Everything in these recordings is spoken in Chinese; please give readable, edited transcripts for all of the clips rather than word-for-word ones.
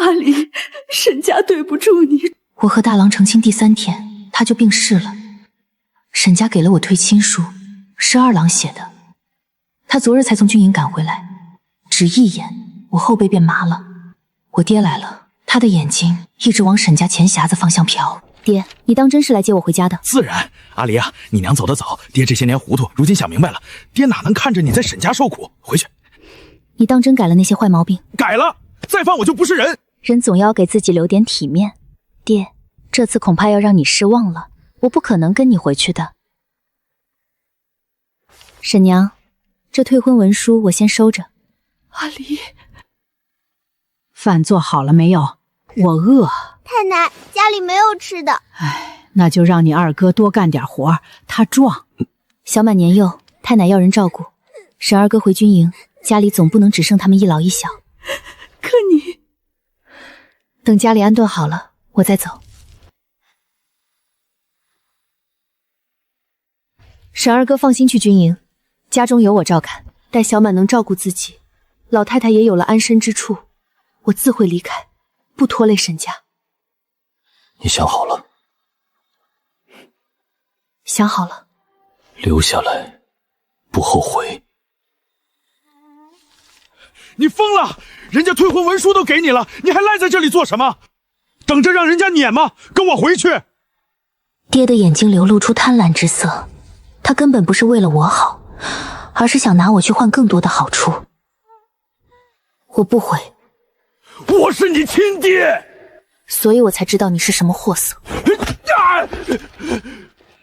阿离，沈家对不住你。我和大郎成亲第3天，他就病逝了。沈家给了我退亲书，是二郎写的。他昨日才从军营赶回来，只一眼，我后背便麻了。我爹来了，他的眼睛一直往沈家钱匣子方向瞟。爹，你当真是来接我回家的？自然，阿离啊，你娘走得早，爹这些年糊涂，如今想明白了，爹哪能看着你在沈家受苦？回去。你当真改了那些坏毛病？改了，再犯我就不是人。人总要给自己留点体面。爹，这次恐怕要让你失望了，我不可能跟你回去的。沈娘，这退婚文书我先收着。阿离，饭做好了没有？我饿。太奶，家里没有吃的。哎，那就让你二哥多干点活，他壮。小满年幼，太奶要人照顾。沈二哥回军营，家里总不能只剩他们一老一小。可你……等家里安顿好了，我再走。沈二哥放心去军营，家中有我照看，待小满能照顾自己，老太太也有了安身之处，我自会离开，不拖累沈家。你想好了？想好了。留下来，不后悔。你疯了！人家退婚文书都给你了，你还赖在这里做什么？等着让人家撵吗？跟我回去！爹的眼睛流露出贪婪之色，他根本不是为了我好，而是想拿我去换更多的好处。我不回。我是你亲爹，所以我才知道你是什么货色。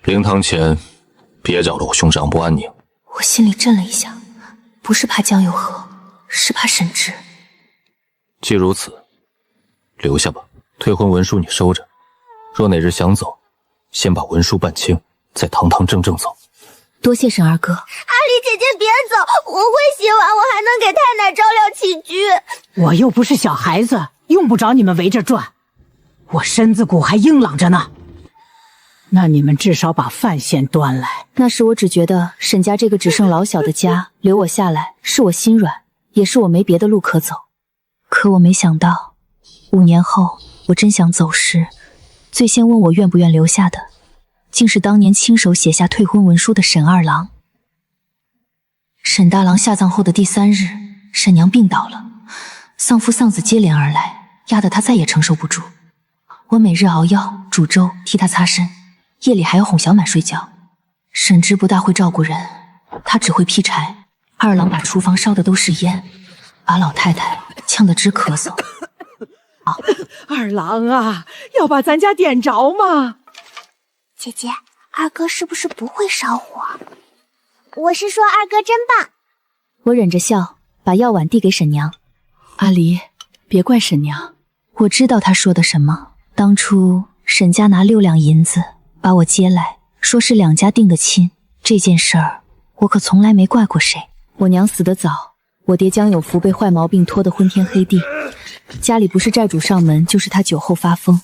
灵堂前，别搅得我兄长不安宁。我心里震了一下，不是怕江有和，是怕沈直。既如此，留下吧。退婚文书你收着，若哪日想走，先把文书办清，再堂堂正正走。多谢沈二哥。阿离姐姐别走，我会洗碗，我还能给太奶照料起居。我又不是小孩子，用不着你们围着转，我身子骨还硬朗着呢。那你们至少把饭先端来。那时我只觉得沈家这个只剩老小的家，留我下来是我心软，也是我没别的路可走。可我没想到，5年后我真想走时，最先问我愿不愿留下的，竟是当年亲手写下退婚文书的沈二郎。沈大郎下葬后的第3日，沈娘病倒了，丧父丧子接连而来，压得她再也承受不住。我每日熬药煮粥替她擦身，夜里还要哄小满睡觉。沈直不大会照顾人，他只会劈柴，二郎把厨房烧的都是烟，把老太太呛得直咳嗽。二郎啊，要把咱家点着吗？姐姐，二哥是不是不会烧火？我是说二哥真棒。我忍着笑，把药碗递给沈娘。阿离，别怪沈娘，我知道她说的什么。当初沈家拿6两银子把我接来，说是2家定的亲，这件事儿我可从来没怪过谁。我娘死得早，我爹江有福被坏毛病拖得昏天黑地，家里不是债主上门，就是他酒后发疯。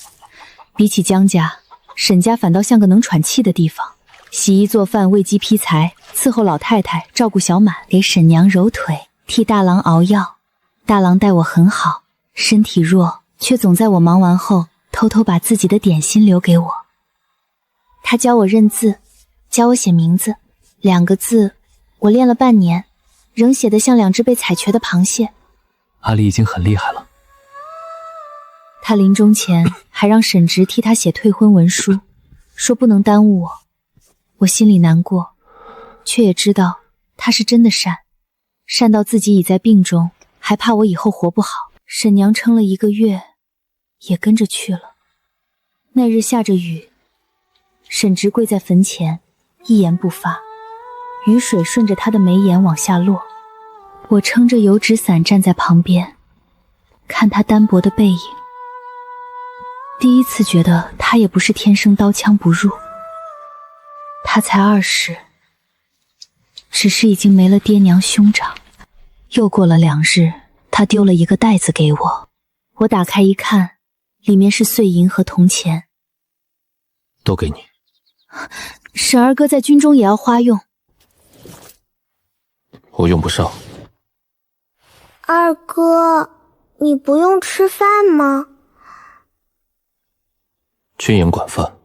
比起江家，沈家反倒像个能喘气的地方，洗衣做饭，喂鸡劈柴，伺候老太太，照顾小满，给沈娘揉腿，替大郎熬药。大郎待我很好，身体弱，却总在我忙完后偷偷把自己的点心留给我。他教我认字，教我写名字，2个字我练了半年，仍写得像2只被采瘸的螃蟹。阿离已经很厉害了。他临终前还让沈直替他写退婚文书，说不能耽误我。我心里难过，却也知道他是真的善，善到自己已在病中，还怕我以后活不好。沈娘撑了1个月，也跟着去了。那日下着雨，沈直跪在坟前，一言不发，雨水顺着他的眉眼往下落。我撑着油纸伞站在旁边，看他单薄的背影。第一次觉得他也不是天生刀枪不入，他才20，只是已经没了爹娘兄长。又过了2日，他丢了一个袋子给我，我打开一看，里面是碎银和铜钱。都给你。沈二哥在军中也要花用。我用不上。二哥，你不用吃饭吗？军营管饭。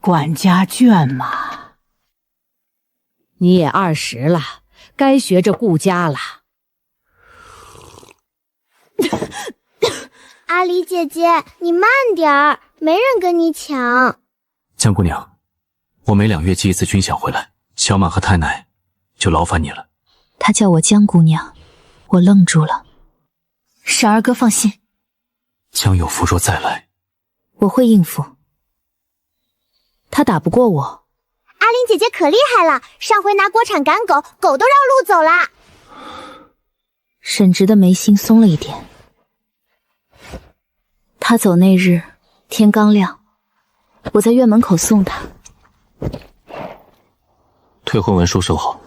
管家眷嘛。你也20了，该学着顾家了。阿离姐姐，你慢点儿，没人跟你抢。江姑娘，我每2月寄一次军饷回来，小满和太奶就劳烦你了。她叫我江姑娘，我愣住了。婶儿哥放心，江有福若再来，我会应付。他打不过我。阿玲姐姐可厉害了，上回拿锅铲赶狗，狗都绕路走啦。沈直的眉心松了一点。他走那日天刚亮，我在院门口送他。退婚文书收好。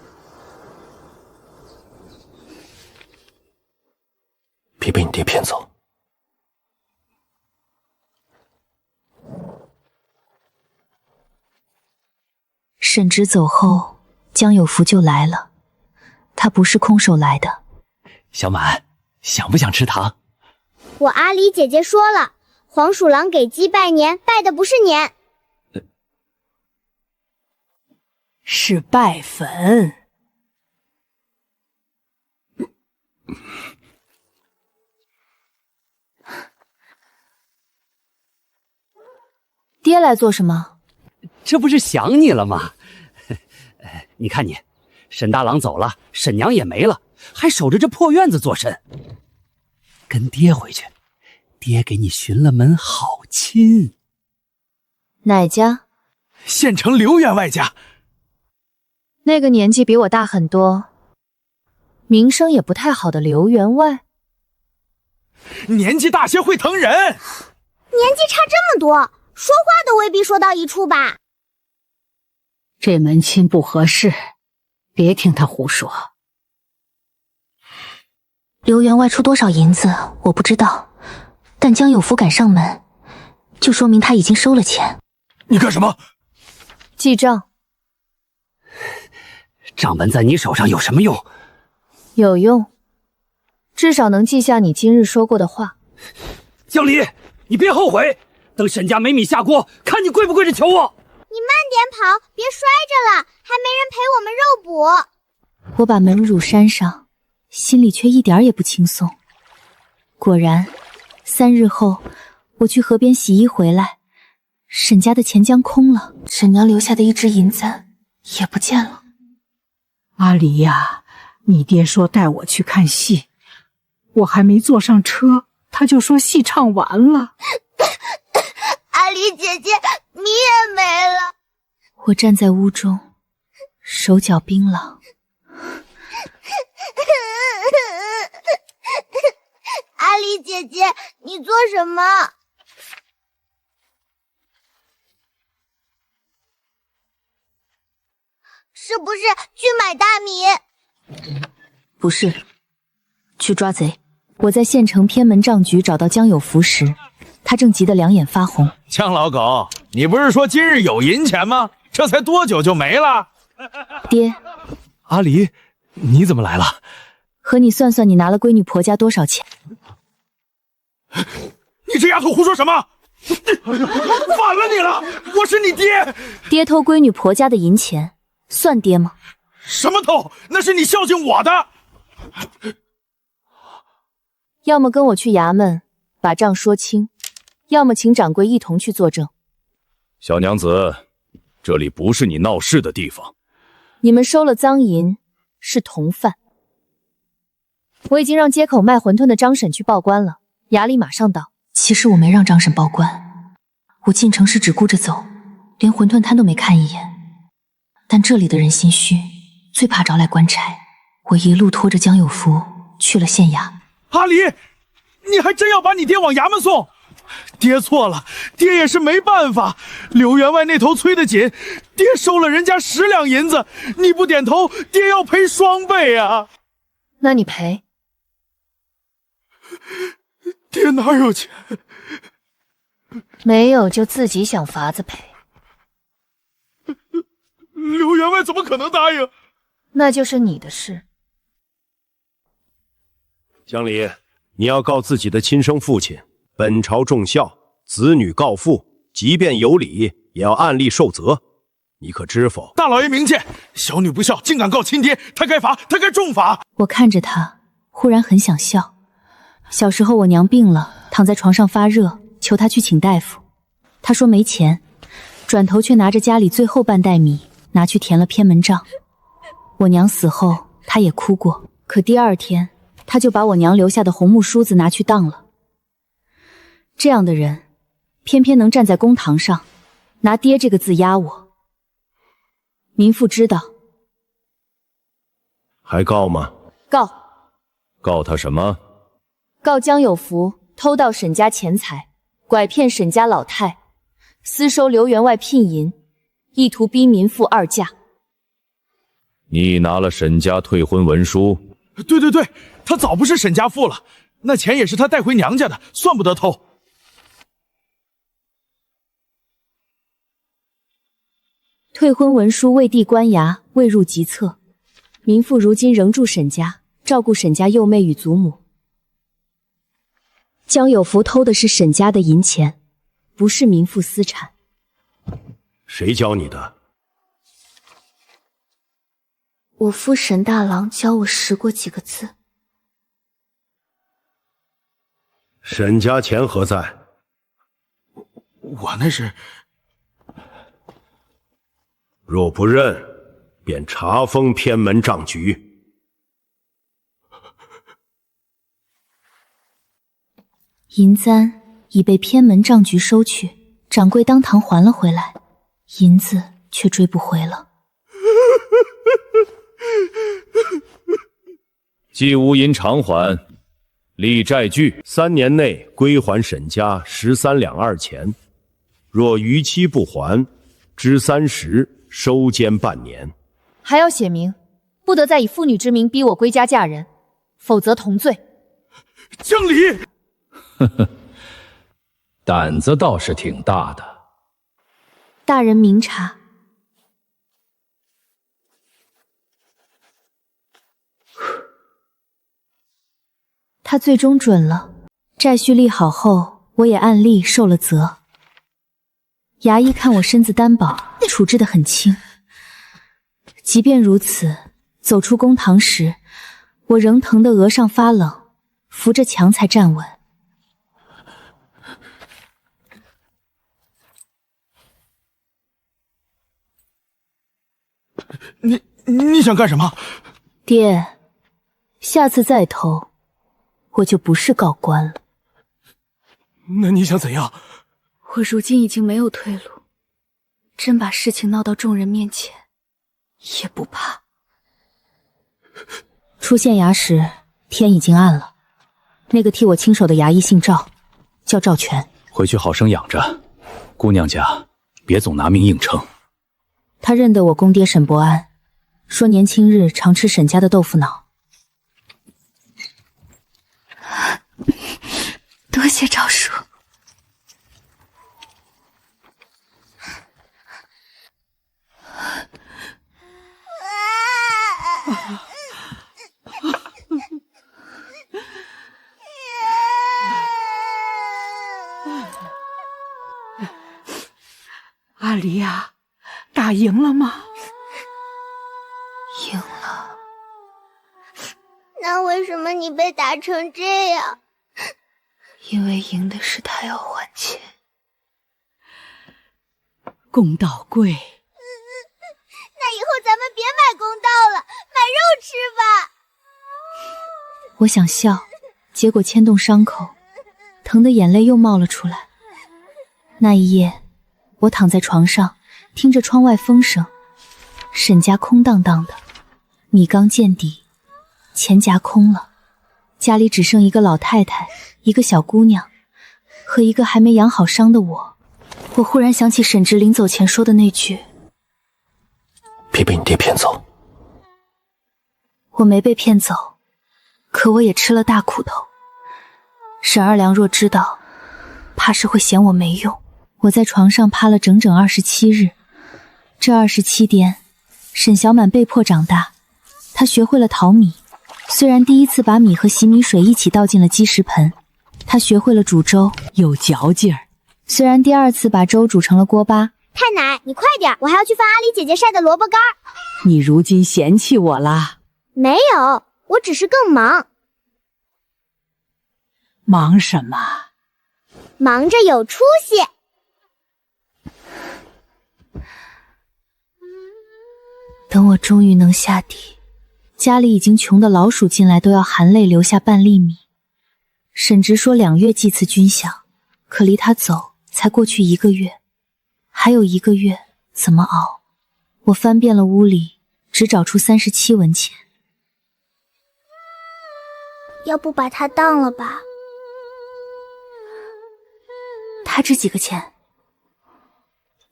别被你爹骗走。沈直走后，江有福就来了。他不是空手来的。小满，想不想吃糖？我阿离姐姐说了，黄鼠狼给鸡拜年，拜的不是年，是拜粉。爹来做什么？这不是想你了吗？你看你，沈大郎走了，沈娘也没了，还守着这破院子做甚？跟爹回去，爹给你寻了门好亲。哪家？县城刘员外家。那个年纪比我大很多，名声也不太好的刘员外。年纪大些会疼人。年纪差这么多，说话都未必说到一处吧。这门亲不合适，别听他胡说。刘员外出多少银子我不知道，但江有福敢上门，就说明他已经收了钱。你干什么？记账。账本在你手上有什么用？有用，至少能记下你今日说过的话。江离，你别后悔，等沈家没米下锅，看你跪不跪着求我。你慢点跑，别摔着了，还没人陪我们肉补。我把门乳扇上，心里却一点也不轻松。果然，3日后，我去河边洗衣回来，沈家的钱将空了，沈娘留下的1只银子也不见了。阿离呀，你爹说带我去看戏，我还没坐上车，他就说戏唱完了。阿离姐姐，你也没了。我站在屋中，手脚冰冷。阿离姐姐，你做什么？是不是去买大米？不是，去抓贼。我在县城偏门账局找到江有福时，他正急得两眼发红。江老狗，你不是说今日有银钱吗？这才多久就没了？爹，阿离，你怎么来了？和你算算，你拿了闺女婆家多少钱？你这丫头胡说什么？反了你了！我是你爹。爹偷闺女婆家的银钱，算爹吗？什么偷？那是你孝敬我的。要么跟我去衙门把账说清，要么请掌柜一同去作证。小娘子，这里不是你闹事的地方。你们收了赃银，是同犯。我已经让街口卖馄饨的张婶去报官了，衙里马上到。其实我没让张婶报官，我进城时只顾着走，连馄饨摊都没看一眼。但这里的人心虚，最怕招来官差。我一路拖着江有福去了县衙。阿离，你还真要把你爹往衙门送？爹错了，爹也是没办法。刘员外那头催得紧，爹收了人家10两银子，你不点头，爹要赔双倍啊！那你赔？爹哪有钱？没有就自己想法子赔。刘员外怎么可能答应？那就是你的事。江离，你要告自己的亲生父亲，本朝重孝，子女告父，即便有理，也要按例受责。你可知否？大老爷明鉴，小女不孝，竟敢告亲爹，他该罚，他该重罚。我看着他，忽然很想笑。小时候我娘病了，躺在床上发热，求他去请大夫。他说没钱，转头却拿着家里最后半袋米拿去填了偏门账。我娘死后，他也哭过，可第二天他就把我娘留下的红木梳子拿去当了。这样的人，偏偏能站在公堂上，拿爹这个字压我。民妇知道。还告吗？告。告他什么？告江有福偷盗沈家钱财，拐骗沈家老太，私收刘员外聘银，意图逼民妇二嫁。你拿了沈家退婚文书？对对对，他早不是沈家妇了，那钱也是他带回娘家的，算不得偷。退婚文书未递官衙，未入籍册。民妇如今仍住沈家，照顾沈家幼妹与祖母。江有福偷的是沈家的银钱，不是民妇私产。谁教你的？我父沈大郎教我识过几个字。沈家钱何在？我那是……若不认，便查封偏门账局。银簪已被偏门账局收去，掌柜当堂还了回来，银子却追不回了。既无银偿还，立债据，3年内归还沈家13两2钱，若逾期不还，支30，收监半年。还要写明，不得再以妇女之名逼我归家嫁人，否则同罪。江离，呵呵，胆子倒是挺大的。大人明察。他最终准了，债序立好后，我也按例受了责。衙役看我身子单薄，处置得很轻。即便如此，走出公堂时，我仍疼得额上发冷，扶着墙才站稳。你想干什么？爹，下次再偷，我就不是告官了。那你想怎样？我如今已经没有退路，真把事情闹到众人面前，也不怕。出县衙时，天已经暗了。那个替我亲手的衙役姓赵，叫赵全。回去好生养着，姑娘家别总拿命硬撑。他认得我公爹沈伯安，说年轻日常吃沈家的豆腐脑。多谢赵叔。阿离呀，打赢了吗？赢了。那为什么你被打成这样？因为赢的是他要还钱。公道贵。那以后咱们别买公道了，买肉吃吧。我想笑，结果牵动伤口，疼得眼泪又冒了出来。那一夜，我躺在床上，听着窗外风声，沈家空荡荡的，米缸见底，钱夹空了，家里只剩一个老太太，一个小姑娘，和一个还没养好伤的我。我忽然想起沈直临走前说的那句：别被你爹骗走。我没被骗走，可我也吃了大苦头。沈二娘若知道，怕是会嫌我没用。我在床上趴了整整27日，这27天，沈小满被迫长大，她学会了淘米，虽然第一次把米和洗米水一起倒进了鸡食盆，他学会了煮粥，有嚼劲儿。虽然第二次把粥煮成了锅巴，太奶，你快点，我还要去翻阿狸姐姐晒的萝卜干。你如今嫌弃我啦？没有，我只是更忙。忙什么？忙着有出息。等我终于能下地，家里已经穷的老鼠进来都要含泪留下半粒米。沈直说2月祭祀军饷，可离他走才过去1个月，还有1个月怎么熬？我翻遍了屋里，只找出37文钱。要不把它当了吧？他值几个钱？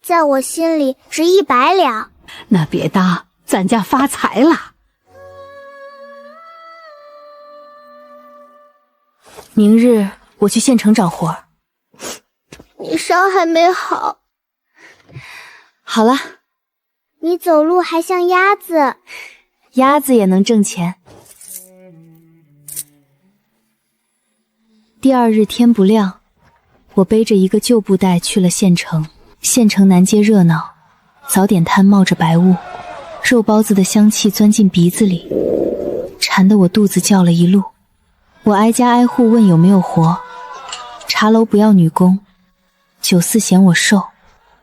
在我心里值100两。那别当，咱家发财了。明日我去县城找活儿。你伤还没好。好了。你走路还像鸭子。鸭子也能挣钱。第2日天不亮，我背着一个旧布袋去了县城。县城南街热闹，早点摊冒着白雾，肉包子的香气钻进鼻子里，馋得我肚子叫了一路。我挨家挨户问有没有活，茶楼不要女工，酒肆嫌我瘦，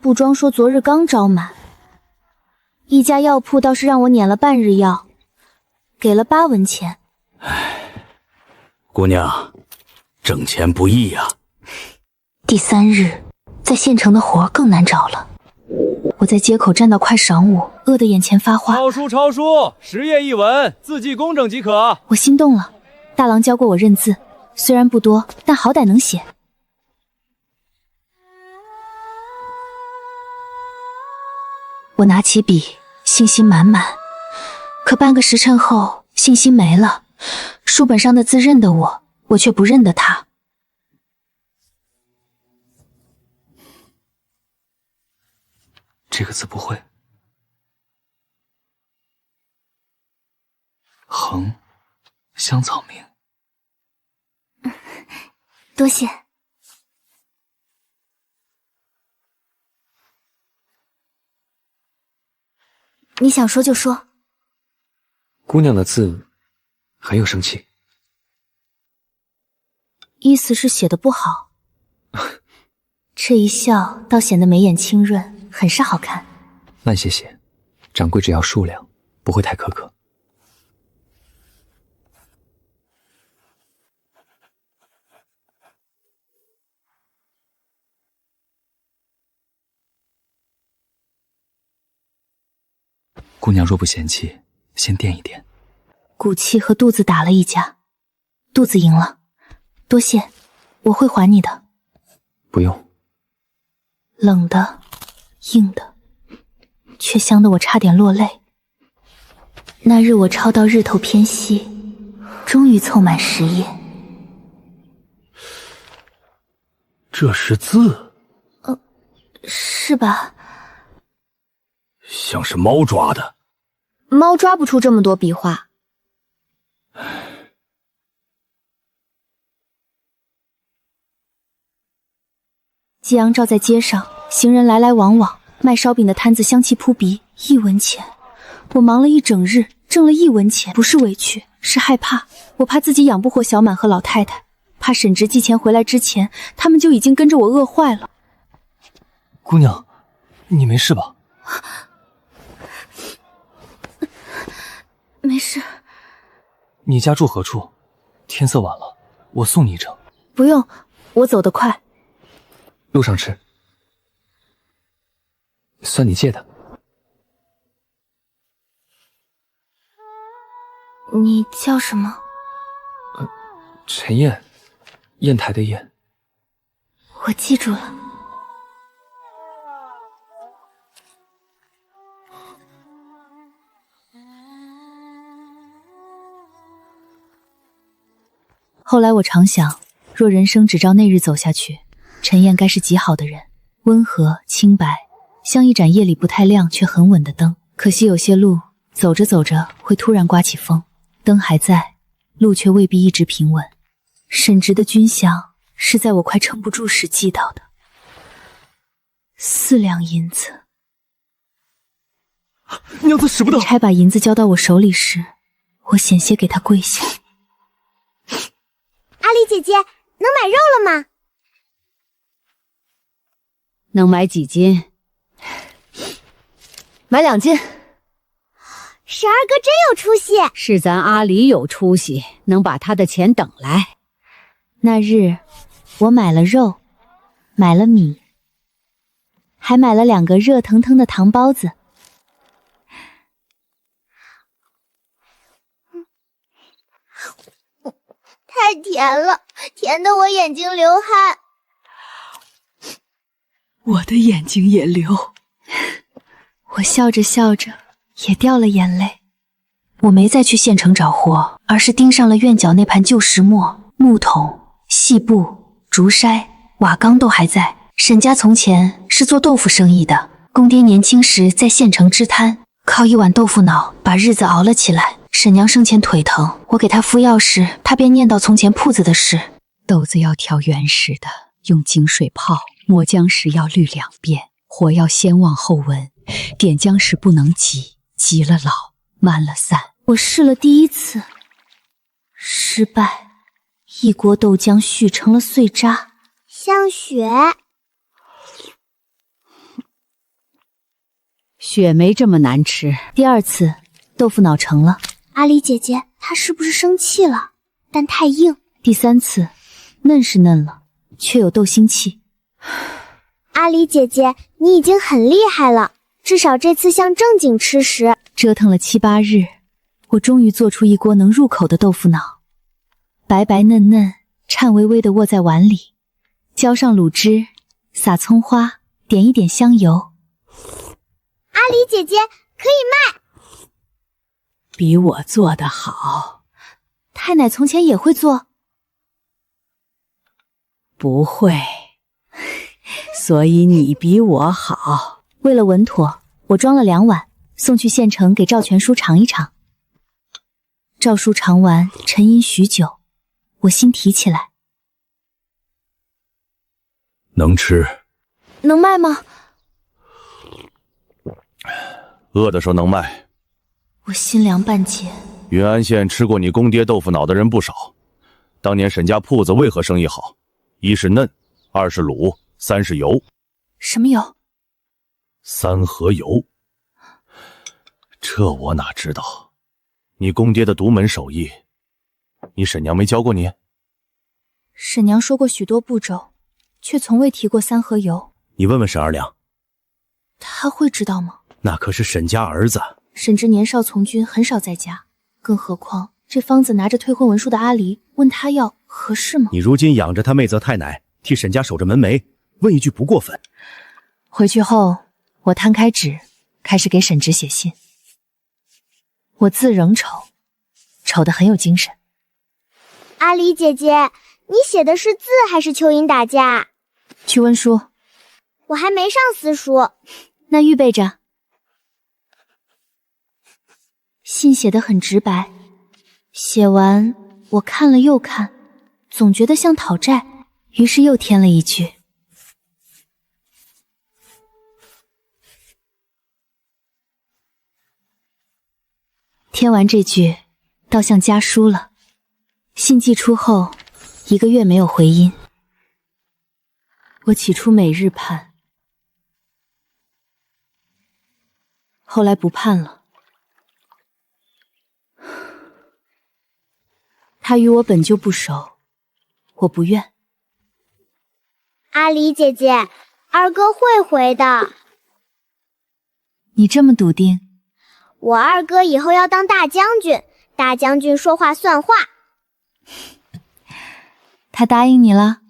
布庄说昨日刚招满。一家药铺倒是让我撵了半日药，给了8文钱。姑娘，挣钱不易呀。第3日，在县城的活更难找了。我在街口站到快晌午，饿得眼前发花。抄书，10页1文，字迹工整即可。我心动了，大郎教过我认字，虽然不多，但好歹能写。我拿起笔，信心满满。可半个时辰后，信心没了。书本上的字认得我，我却不认得他。这个字不会。横，香草名。多谢。你想说就说。姑娘的字很有生气。意思是写的不好。这一笑倒显得眉眼清润，很是好看。慢些写，掌柜只要数量，不会太苛刻。姑娘若不嫌弃，先垫一垫。骨气和肚子打了一架，肚子赢了，多谢，我会还你的。不用。冷的，硬的，却香得我差点落泪。那日我抄到日头偏西，终于凑满10页。这是字？是吧？像是猫抓的。猫抓不出这么多笔画。夕阳照在街上，行人来来往往，卖烧饼的摊子香气扑鼻，1文钱。我忙了一整日，挣了1文钱，不是委屈，是害怕。我怕自己养不活小满和老太太，怕沈直寄钱回来之前，他们就已经跟着我饿坏了。姑娘，你没事吧？没事。你家住何处？天色晚了，我送你一程。不用，我走得快。路上吃，算你借的。你叫什么？陈砚，砚台的砚。我记住了。后来我常想，若人生只照那日走下去，陈砚该是极好的人，温和清白，像一盏夜里不太亮却很稳的灯。可惜有些路走着走着会突然刮起风，灯还在，路却未必一直平稳。沈直的军饷是在我快撑不住时寄到的，4两银子。娘子使不得！差把银子交到我手里时，我险些给他跪下。阿离姐姐，能买肉了吗？能买几斤？买2斤。婶儿哥真有出息，是咱阿离有出息，能把他的钱等来。那日我买了肉，买了米，还买了2个热腾腾的糖包子。太甜了，甜得我眼睛流汗。我的眼睛也流。我笑着笑着也掉了眼泪。我没再去县城找货，而是盯上了院角那盘旧石磨、木桶、细布、竹筛、瓦缸都还在。沈家从前是做豆腐生意的，公爹年轻时在县城支摊，靠1碗豆腐脑把日子熬了起来。沈娘生前腿疼，我给她敷药时，她便念叨从前铺子的事。豆子要挑原始的，用清水泡，磨浆时要滤2遍，火要先旺后文，点浆时不能急，急了老，慢了散。我试了第1次，失败，一锅豆浆续成了碎渣，像雪。雪没这么难吃。第2次，豆腐脑成了。阿离姐姐，她是不是生气了？但太硬。第3次，嫩是嫩了，却有豆腥气。阿离姐姐，你已经很厉害了，至少这次像正经吃食。折腾了7、8日，我终于做出一锅能入口的豆腐脑，白白嫩嫩，颤巍巍地握在碗里，浇上卤汁，撒葱花，点一点香油。阿离姐姐，可以卖。比我做得好。太奶从前也会做？不会，所以你比我好。为了稳妥，我装了2碗，送去县城给赵全叔尝一尝。赵叔尝完，沉吟许久，我心提起来。能吃。能卖吗？饿的时候能卖。我心凉半截。云安县吃过你公爹豆腐脑的人不少，当年沈家铺子为何生意好？1是嫩，2是卤，3是油。什么油？3合油。这我哪知道？你公爹的独门手艺，你沈娘没教过你？沈娘说过许多步骤，却从未提过3合油。你问问沈二娘，她会知道吗？那可是沈家儿子。沈直年少从军，很少在家，更何况这方子拿着退婚文书的阿离问他要，合适吗？你如今养着他妹则太奶，替沈家守着门楣，问一句不过分。回去后，我摊开纸，开始给沈直写信。我字仍丑，丑得很有精神。阿离姐姐，你写的是字还是蚯蚓打架？去温书。我还没上私塾。那预备着。信写得很直白，写完我看了又看，总觉得像讨债，于是又添了一句。添完这句，倒像家书了。信寄出后，1个月没有回音。我起初每日盼，后来不盼了。他与我本就不熟，我不愿。阿离姐姐，二哥会回的。你这么笃定？我二哥以后要当大将军，大将军说话算话。他答应你了？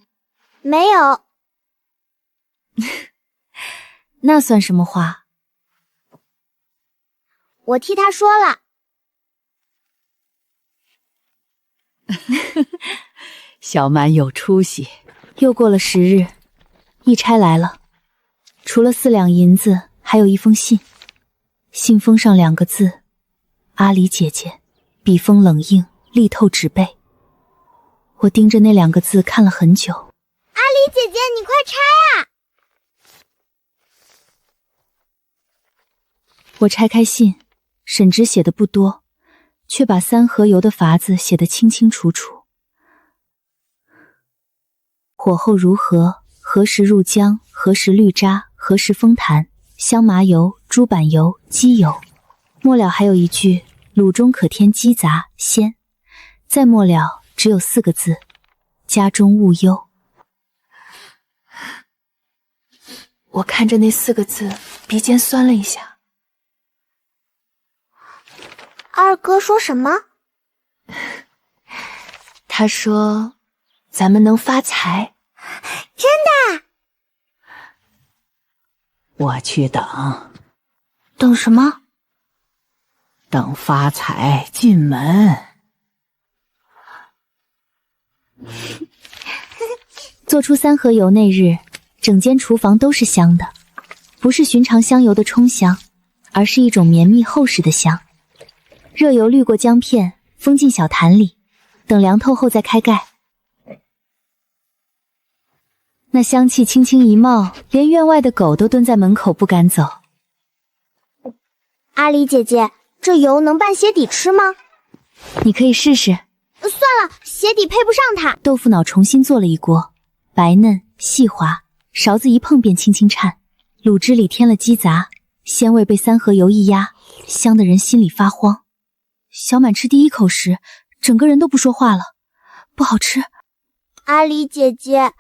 没有。那算什么话？我替他说了。小满有出息。又过了10日，一差来了，除了4两银子，还有一封信。信封上2个字：阿离姐姐，笔锋冷硬，力透纸背。我盯着那2个字看了很久。阿狸姐姐，你快拆啊！我拆开信，沈直写的不多，却把三合油的法子写得清清楚楚。火候如何？何时入姜？何时滤渣？何时封坛？香麻油、猪板油、鸡油。末了还有一句：卤中可添鸡杂、鲜。再末了只有4个字：家中勿忧。我看着那4个字，鼻尖酸了一下。二哥说什么？他说咱们能发财。真的？我去等。等什么？等发财进门。做出三合油那日，整间厨房都是香的，不是寻常香油的冲香，而是一种绵密厚实的香。热油滤过姜片，封进小坛里，等凉透后再开盖。那香气轻轻一冒，连院外的狗都蹲在门口不敢走。阿狸姐姐，这油能拌鞋底吃吗？你可以试试。算了，鞋底配不上它。豆腐脑重新做了一锅，白嫩细滑，勺子一碰便轻轻颤。卤汁里添了鸡杂，鲜味被三合油一压，香得人心里发慌。小满吃第1口时，整个人都不说话了。不好吃。阿狸姐姐，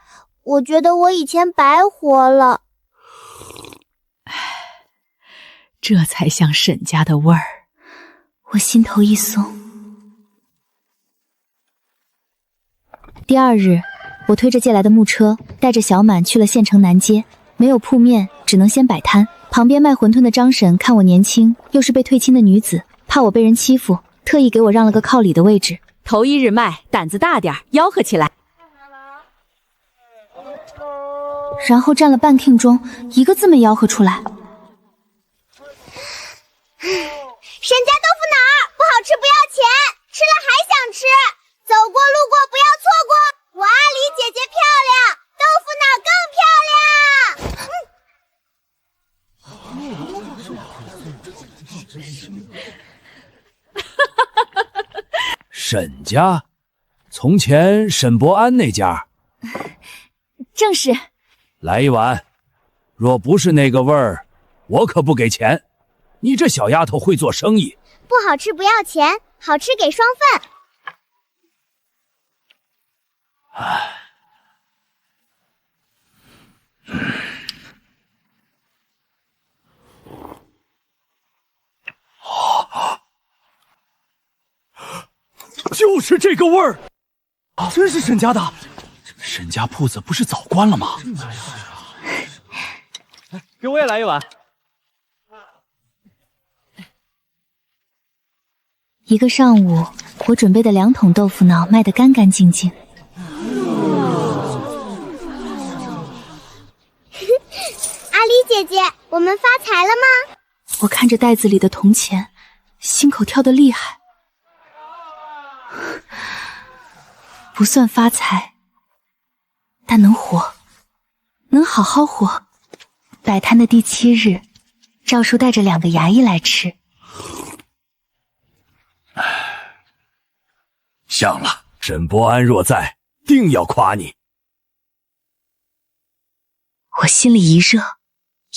我觉得我以前白活了。这才像沈家的味儿。我心头一松。第2日，我推着借来的木车，带着小满去了县城南街。没有铺面，只能先摆摊。旁边卖馄饨的张婶看我年轻，又是被退亲的女子，怕我被人欺负，特意给我让了个靠里的位置。头1日卖，胆子大点，吆喝起来。然后站了半听钟，一个字没吆喝出来。沈家豆腐脑儿不好吃不要钱，吃了还想吃，走过路过不要错过。我阿狸姐姐漂亮，豆腐脑更漂亮。沈家，从前沈伯安那家。正是。来一碗，若不是那个味儿，我可不给钱。你这小丫头会做生意。不好吃不要钱，好吃给双份。就是这个味儿，真是沈家的。沈家铺子不是早关了吗？给我也来一碗。一个上午，我准备的2桶豆腐脑卖得干干净净。阿狸姐姐，我们发财了吗？我看着袋子里的铜钱，心口跳得厉害。不算发财，但能活，能好好活。摆摊的第7日，赵叔带着2个衙役来吃。像了，沈伯安若在，定要夸你。我心里一热，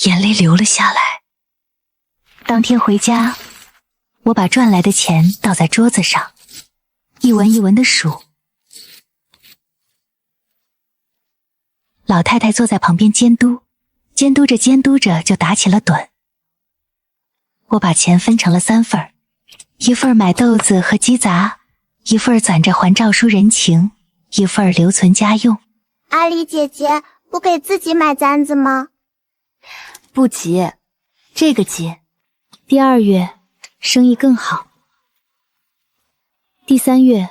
眼泪流了下来。当天回家，我把赚来的钱倒在桌子上，一文一文地数。老太太坐在旁边监督，监督着就打起了盹。我把钱分成了3份，一份买豆子和鸡杂，一份攒着还赵叔人情，一份留存家用。阿狸姐姐，不给自己买簪子吗？不急，这个急。第2月生意更好。第3月，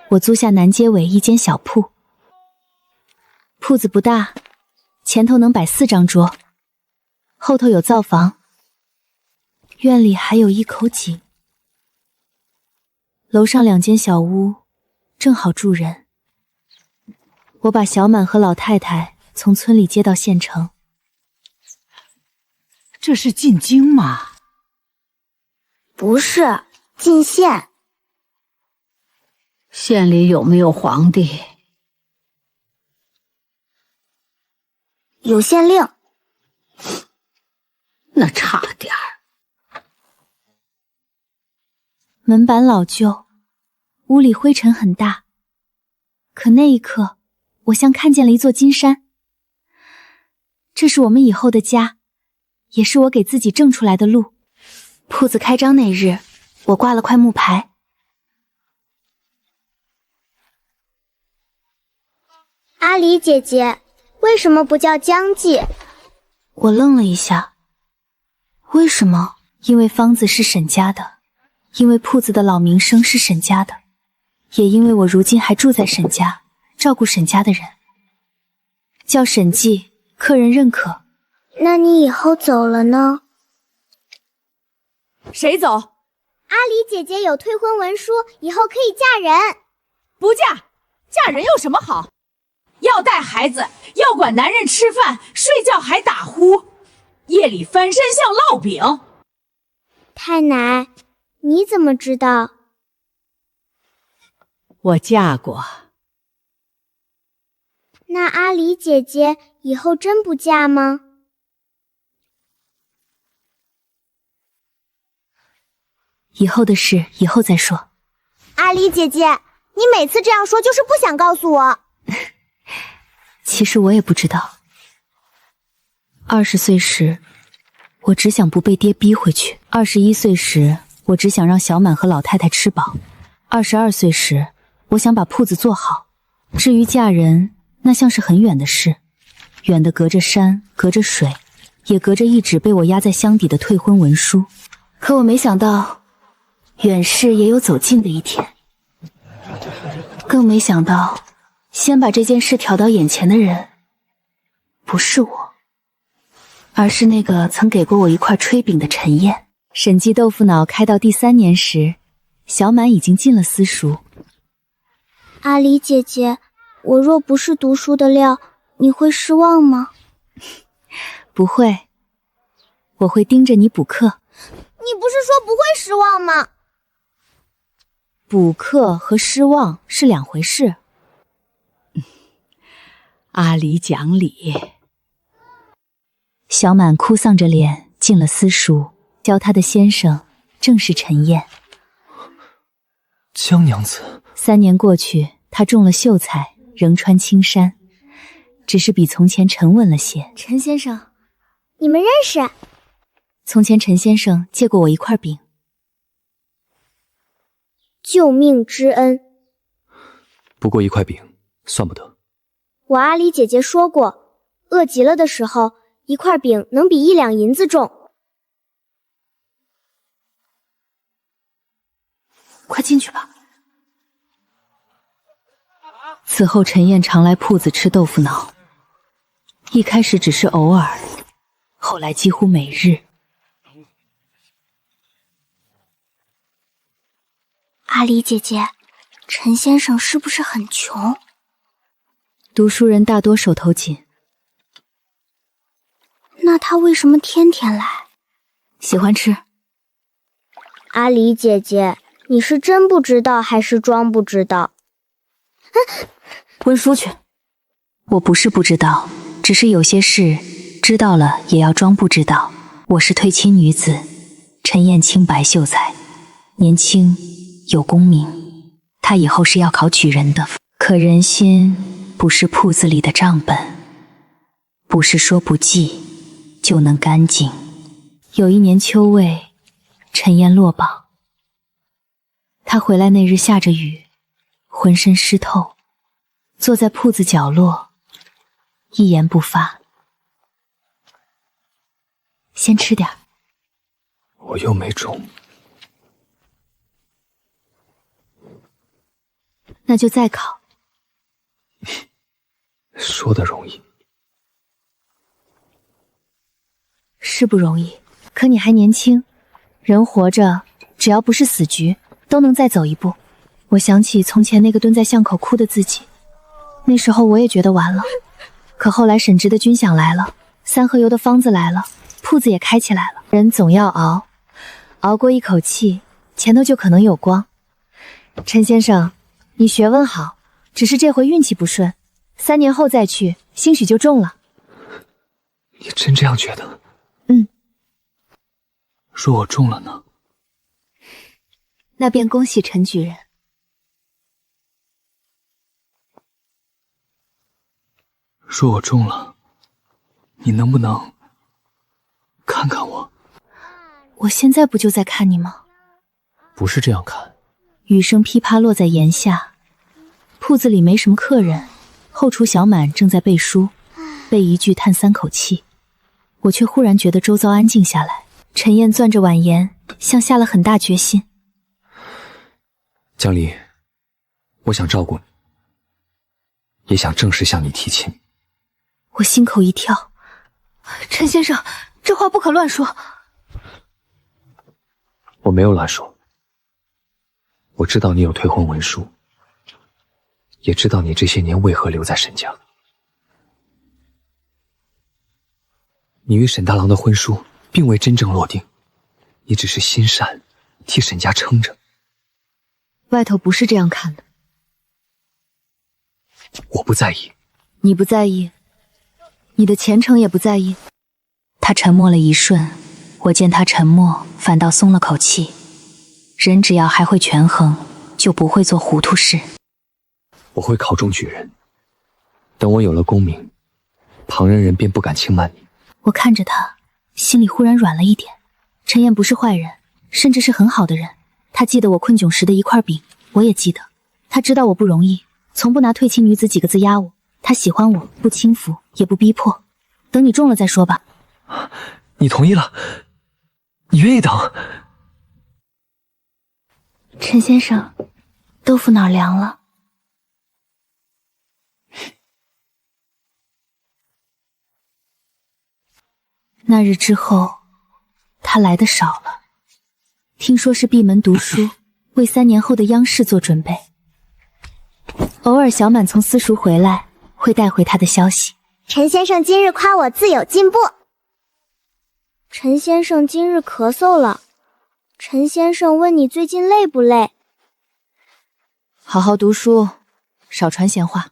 我租下南街尾一间小铺。铺子不大，前头能摆4张桌，后头有灶房，院里还有一口井。楼上2间小屋正好住人。我把小满和老太太从村里接到县城。这是进京吗？不是，进县。县里有没有皇帝？有县令。那差点儿。门板老旧，屋里灰尘很大，可那一刻我像看见了一座金山。这是我们以后的家，也是我给自己挣出来的路。铺子开张那日，我挂了块木牌。阿离姐姐，为什么不叫江记？我愣了一下。为什么？因为方子是沈家的，因为铺子的老名声是沈家的，也因为我如今还住在沈家，照顾沈家的人。叫沈记，客人认可。那你以后走了呢？谁走？阿离姐姐有退婚文书，以后可以嫁人。不嫁，嫁人有什么好？要带孩子，要管男人吃饭，睡觉还打呼，夜里翻身像烙饼。太奶，你怎么知道？我嫁过。那阿离姐姐以后真不嫁吗？以后的事以后再说。阿离姐姐，你每次这样说就是不想告诉我。其实我也不知道。20岁时，我只想不被爹逼回去；21岁时，我只想让小满和老太太吃饱；22岁时，我想把铺子做好。至于嫁人，那像是很远的事，远的隔着山，隔着水，也隔着一纸被我压在箱底的退婚文书。可我没想到，远事也有走近的一天。更没想到，先把这件事挑到眼前的人，不是我，而是那个曾给过我一块炊饼的陈燕。沈记豆腐脑开到第3年时，小满已经进了私塾。阿离姐姐，我若不是读书的料，你会失望吗？不会，我会盯着你补课。你不是说不会失望吗？补课和失望是2回事。阿离讲理。小满哭丧着脸进了私塾，教他的先生正是陈燕。江娘子3年过去，她中了秀才，仍穿青衫，只是比从前沉稳了些。陈先生，你们认识？从前陈先生借过我一块饼。救命之恩。不过1块饼，算不得。我阿离姐姐说过，饿极了的时候，1块饼能比1两银子重。快进去吧。此后陈燕常来铺子吃豆腐脑，一开始只是偶尔，后来几乎每日。阿离姐姐，陈先生是不是很穷？读书人大多手头紧。那他为什么天天来？喜欢吃。阿离姐姐，你是真不知道还是装不知道？温书去。我不是不知道，只是有些事知道了也要装不知道。我是退亲女子，陈燕清白秀才，年轻有功名，她以后是要考举人的。可人心不是铺子里的账本，不是说不记就能干净。有一年秋未，陈燕落榜。她回来那日下着雨，浑身湿透，坐在铺子角落，一言不发。先吃点儿。我又没中。那就再考。说的容易，是不容易，可你还年轻，人活着只要不是死局，都能再走一步。我想起从前那个蹲在巷口哭的自己，那时候我也觉得完了。可后来沈直的军饷来了，三合油的方子来了，铺子也开起来了。人总要熬，熬过一口气，前头就可能有光。陈先生，你学问好，只是这回运气不顺，3年后再去，兴许就中了。你真这样觉得？嗯。若我中了呢？那便恭喜陈举人。若我中了，你能不能看看我？我现在不就在看你吗？不是这样看。雨声噼啪落在檐下，铺子里没什么客人，后厨小满正在背书，背一句叹3口气。我却忽然觉得周遭安静下来。陈燕攥着碗沿，像下了很大决心。江离，我想照顾你，也想正式向你提亲。我心口一跳，陈先生，这话不可乱说。我没有乱说，我知道你有退婚文书，也知道你这些年为何留在沈家。你与沈大郎的婚书并未真正落定，你只是心善，替沈家撑着。外头不是这样看的。我不在意。你不在意，你的前程也不在意。他沉默了一瞬，我见他沉默，反倒松了口气。人只要还会权衡，就不会做糊涂事。我会考中举人，等我有了功名，旁人便不敢轻慢你。我看着他，心里忽然软了一点。陈燕不是坏人，甚至是很好的人。他记得我困窘时的一块饼，我也记得。他知道我不容易，从不拿退妻女子几个字压我。他喜欢我，不轻浮，也不逼迫。等你中了再说吧。你同意了？你愿意等？陈先生，豆腐脑凉了。那日之后，他来的少了。听说是闭门读书，为3年后的央视做准备。偶尔小满从私塾回来，会带回他的消息。陈先生今日夸我自有进步。陈先生今日咳嗽了。陈先生问你最近累不累？好好读书，少传闲话。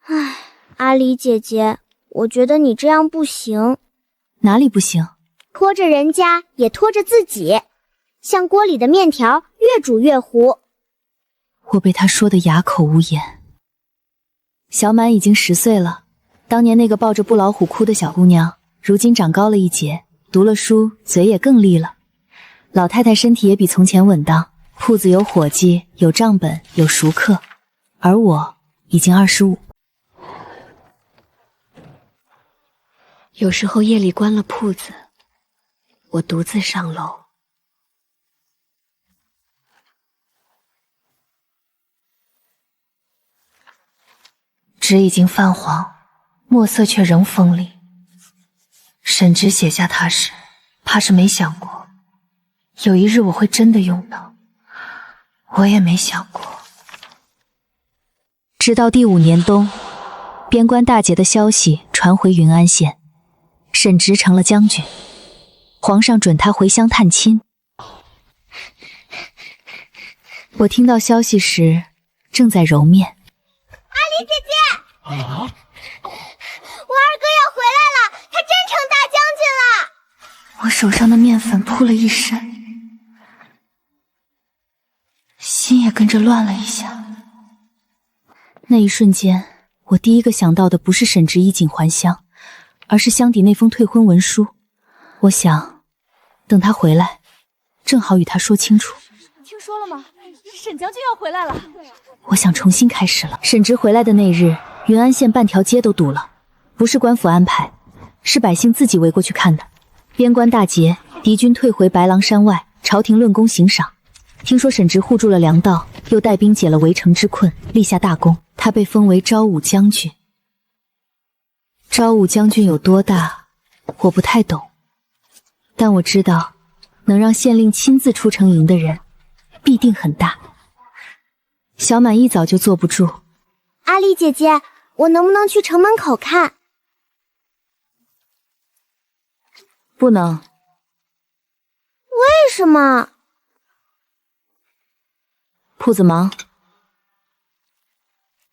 唉，阿离姐姐，我觉得你这样不行。哪里不行？拖着人家也拖着自己，像锅里的面条，越煮越糊。我被他说得哑口无言。小满已经10岁了，当年那个抱着布老虎哭的小姑娘，如今长高了一截，读了书，嘴也更利了。老太太身体也比从前稳当，铺子有伙计，有账本，有熟客，而我已经25。有时候夜里关了铺子，我独自上楼。纸已经泛黄，墨色却仍锋利。沈直写下它时，怕是没想过，有一日我会真的用到。我也没想过。直到第5年冬，边关大捷的消息传回云安县，沈直成了将军，皇上准他回乡探亲。我听到消息时，正在揉面。阿离姐姐，我二哥要回来了，他真成大将军了。我手上的面粉扑了一身，心也跟着乱了一下。那一瞬间，我第一个想到的不是沈直衣锦还乡，而是箱底那封退婚文书。我想，等他回来，正好与他说清楚。听说了吗？沈将军要回来了。我想重新开始了。沈直回来的那日，云安县半条街都堵了，不是官府安排，是百姓自己围过去看的。边关大捷，敌军退回白狼山外，朝廷论功行赏。听说沈直护住了粮道，又带兵解了围城之困，立下大功。他被封为昭武将军。昭武将军有多大，我不太懂，但我知道，能让县令亲自出城迎的人，必定很大。小满一早就坐不住。阿丽姐姐，我能不能去城门口看？不能。为什么？铺子忙。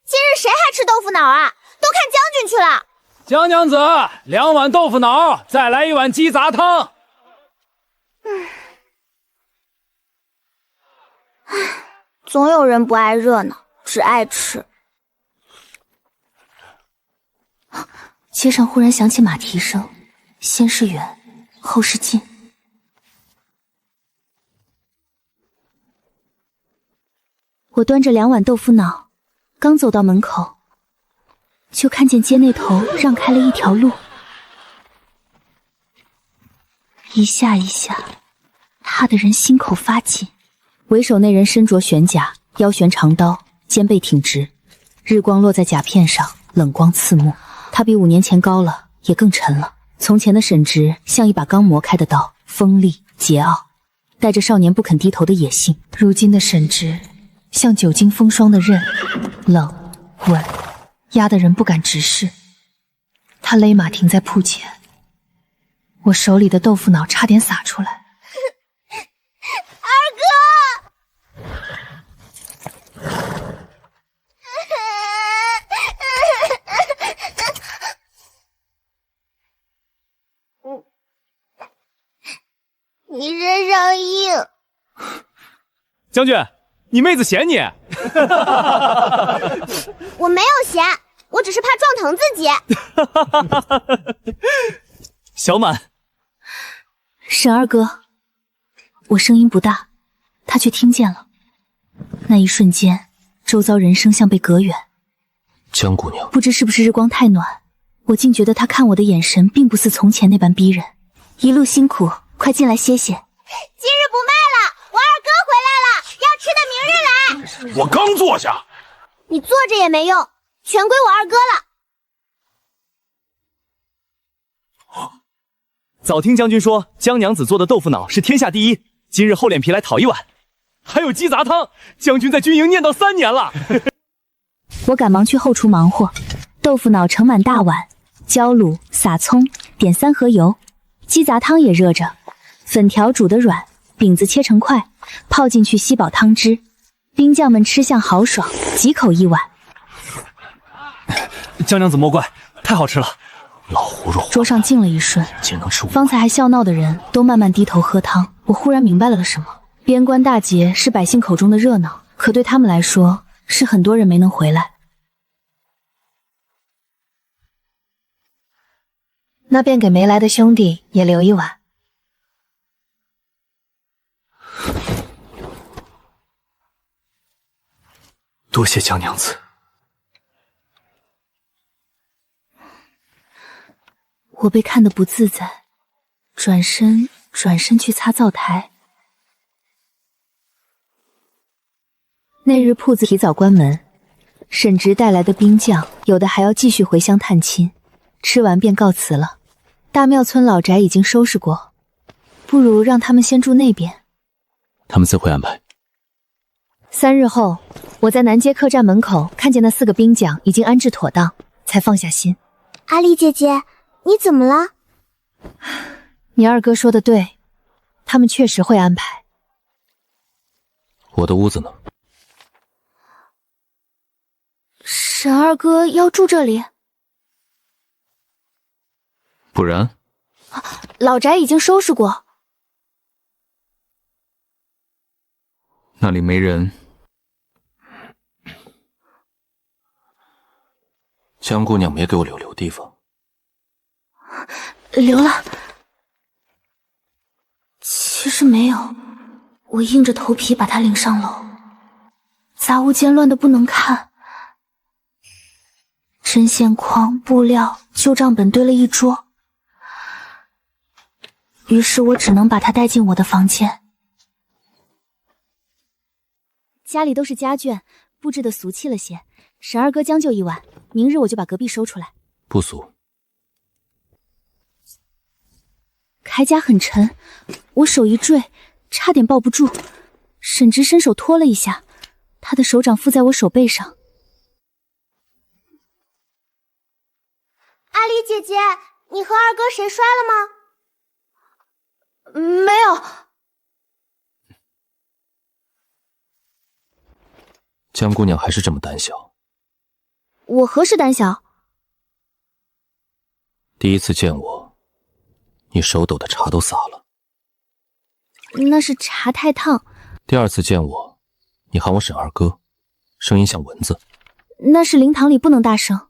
今日谁还吃豆腐脑啊？都看将军去了。江娘子，2碗豆腐脑，再来1碗鸡杂汤。总有人不爱热闹，只爱吃。街上忽然响起马蹄声，先是远，后是近。我端着2碗豆腐脑，刚走到门口，就看见街那头让开了一条路，一下一下，踏得人心口发紧。为首那人身着玄甲，腰悬长刀，肩背挺直，日光落在甲片上，冷光刺目。他比5年前高了，也更沉了。从前的沈直像一把刚磨开的刀，锋利桀骜，带着少年不肯低头的野性。如今的沈直像久经风霜的刃，冷稳，压得人不敢直视。他勒马停在铺前，我手里的豆腐脑差点洒出来。二哥！你身上硬。将军，你妹子嫌你。我没有嫌，我只是怕撞疼自己。小满，沈二哥，我声音不大，他却听见了。那一瞬间，周遭人声像被隔远。江姑娘，不知是不是日光太暖，我竟觉得他看我的眼神并不似从前那般逼人。一路辛苦，快进来歇歇。今日不卖了，我二哥回来了，要吃的明日来。我刚坐下，你坐着也没用，全归我二哥了。早听将军说江娘子做的豆腐脑是天下第一，今日厚脸皮来讨1碗。还有鸡杂汤，将军在军营念叨3年了。我赶忙去后厨忙活，豆腐脑盛满大碗，浇卤撒葱，点3盒油，鸡杂汤也热着，粉条煮得软，饼子切成块，泡进去吸饱汤汁。兵将们吃相豪爽，几口1碗。江娘子莫怪，太好吃了。老胡肉，桌上静了一瞬，竟能吃5碗。方才还笑闹的人都慢慢低头喝汤。我忽然明白了个什么：边关大捷是百姓口中的热闹，可对他们来说，是很多人没能回来。那便给没来的兄弟也留1碗。多谢江娘子。我被看得不自在，转身去擦灶台。那日铺子提早关门，沈直带来的兵将有的还要继续回乡探亲，吃完便告辞了。大庙村老宅已经收拾过，不如让他们先住那边。他们自会安排。3日后，我在南街客栈门口看见那4个兵将已经安置妥当，才放下心。阿丽姐姐，你怎么了？你二哥说的对，他们确实会安排。我的屋子呢？沈二哥要住这里？不然？老宅已经收拾过，那里没人。江姑娘没给我留地方。留了。其实没有，我硬着头皮把他领上楼。杂物间乱得不能看，针线筐、布料、旧账本堆了一桌。于是我只能把他带进我的房间。家里都是家眷，布置的俗气了些。沈二哥将就1晚，明日我就把隔壁收出来。不俗。铠甲很沉，我手一坠，差点抱不住。沈直伸手拖了一下，他的手掌附在我手背上。阿离姐姐，你和二哥谁摔了吗？没有。江姑娘还是这么胆小。我何时胆小？第一次见我，你手抖的茶都洒了。那是茶太烫。第二次见我，你喊我沈二哥，声音像蚊子。那是灵堂里不能大声。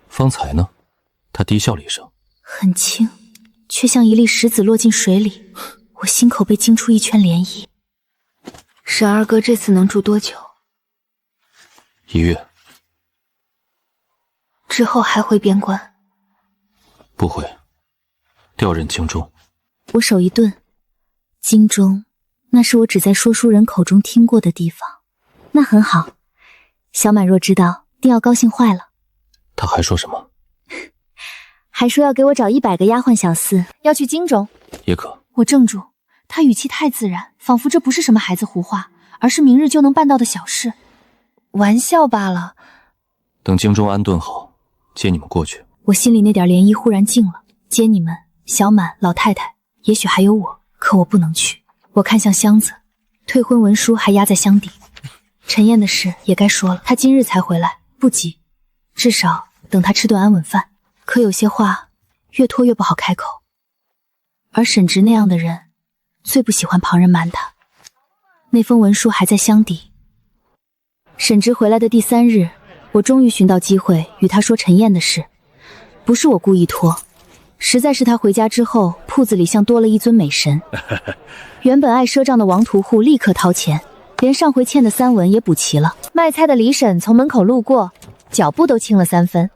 方才呢？他低笑了一声，很轻，却像一粒石子落进水里，我心口被惊出一圈涟漪。沈二哥这次能住多久？1月。之后还会边关？不会，调任京中。我手一顿，京中，那是我只在说书人口中听过的地方。那很好，小满若知道，定要高兴坏了。他还说什么？还说要给我找100个丫鬟小厮，要去京中。也可。我怔住，他语气太自然，仿佛这不是什么孩子胡话，而是明日就能办到的小事。玩笑罢了。等京中安顿好，接你们过去。我心里那点涟漪忽然静了。接你们，小满、老太太，也许还有我，可我不能去。我看向箱子，退婚文书还压在箱底。陈燕的事也该说了，她今日才回来，不急，至少等她吃顿安稳饭。可有些话越拖越不好开口，而沈直那样的人最不喜欢旁人瞒他。那封文书还在箱底。沈直回来的第3日，我终于寻到机会与他说陈燕的事。不是我故意拖，实在是他回家之后，铺子里像多了一尊美神。原本爱赊账的王屠户立刻掏钱，连上回欠的3文也补齐了。卖菜的李婶从门口路过，脚步都轻了3分。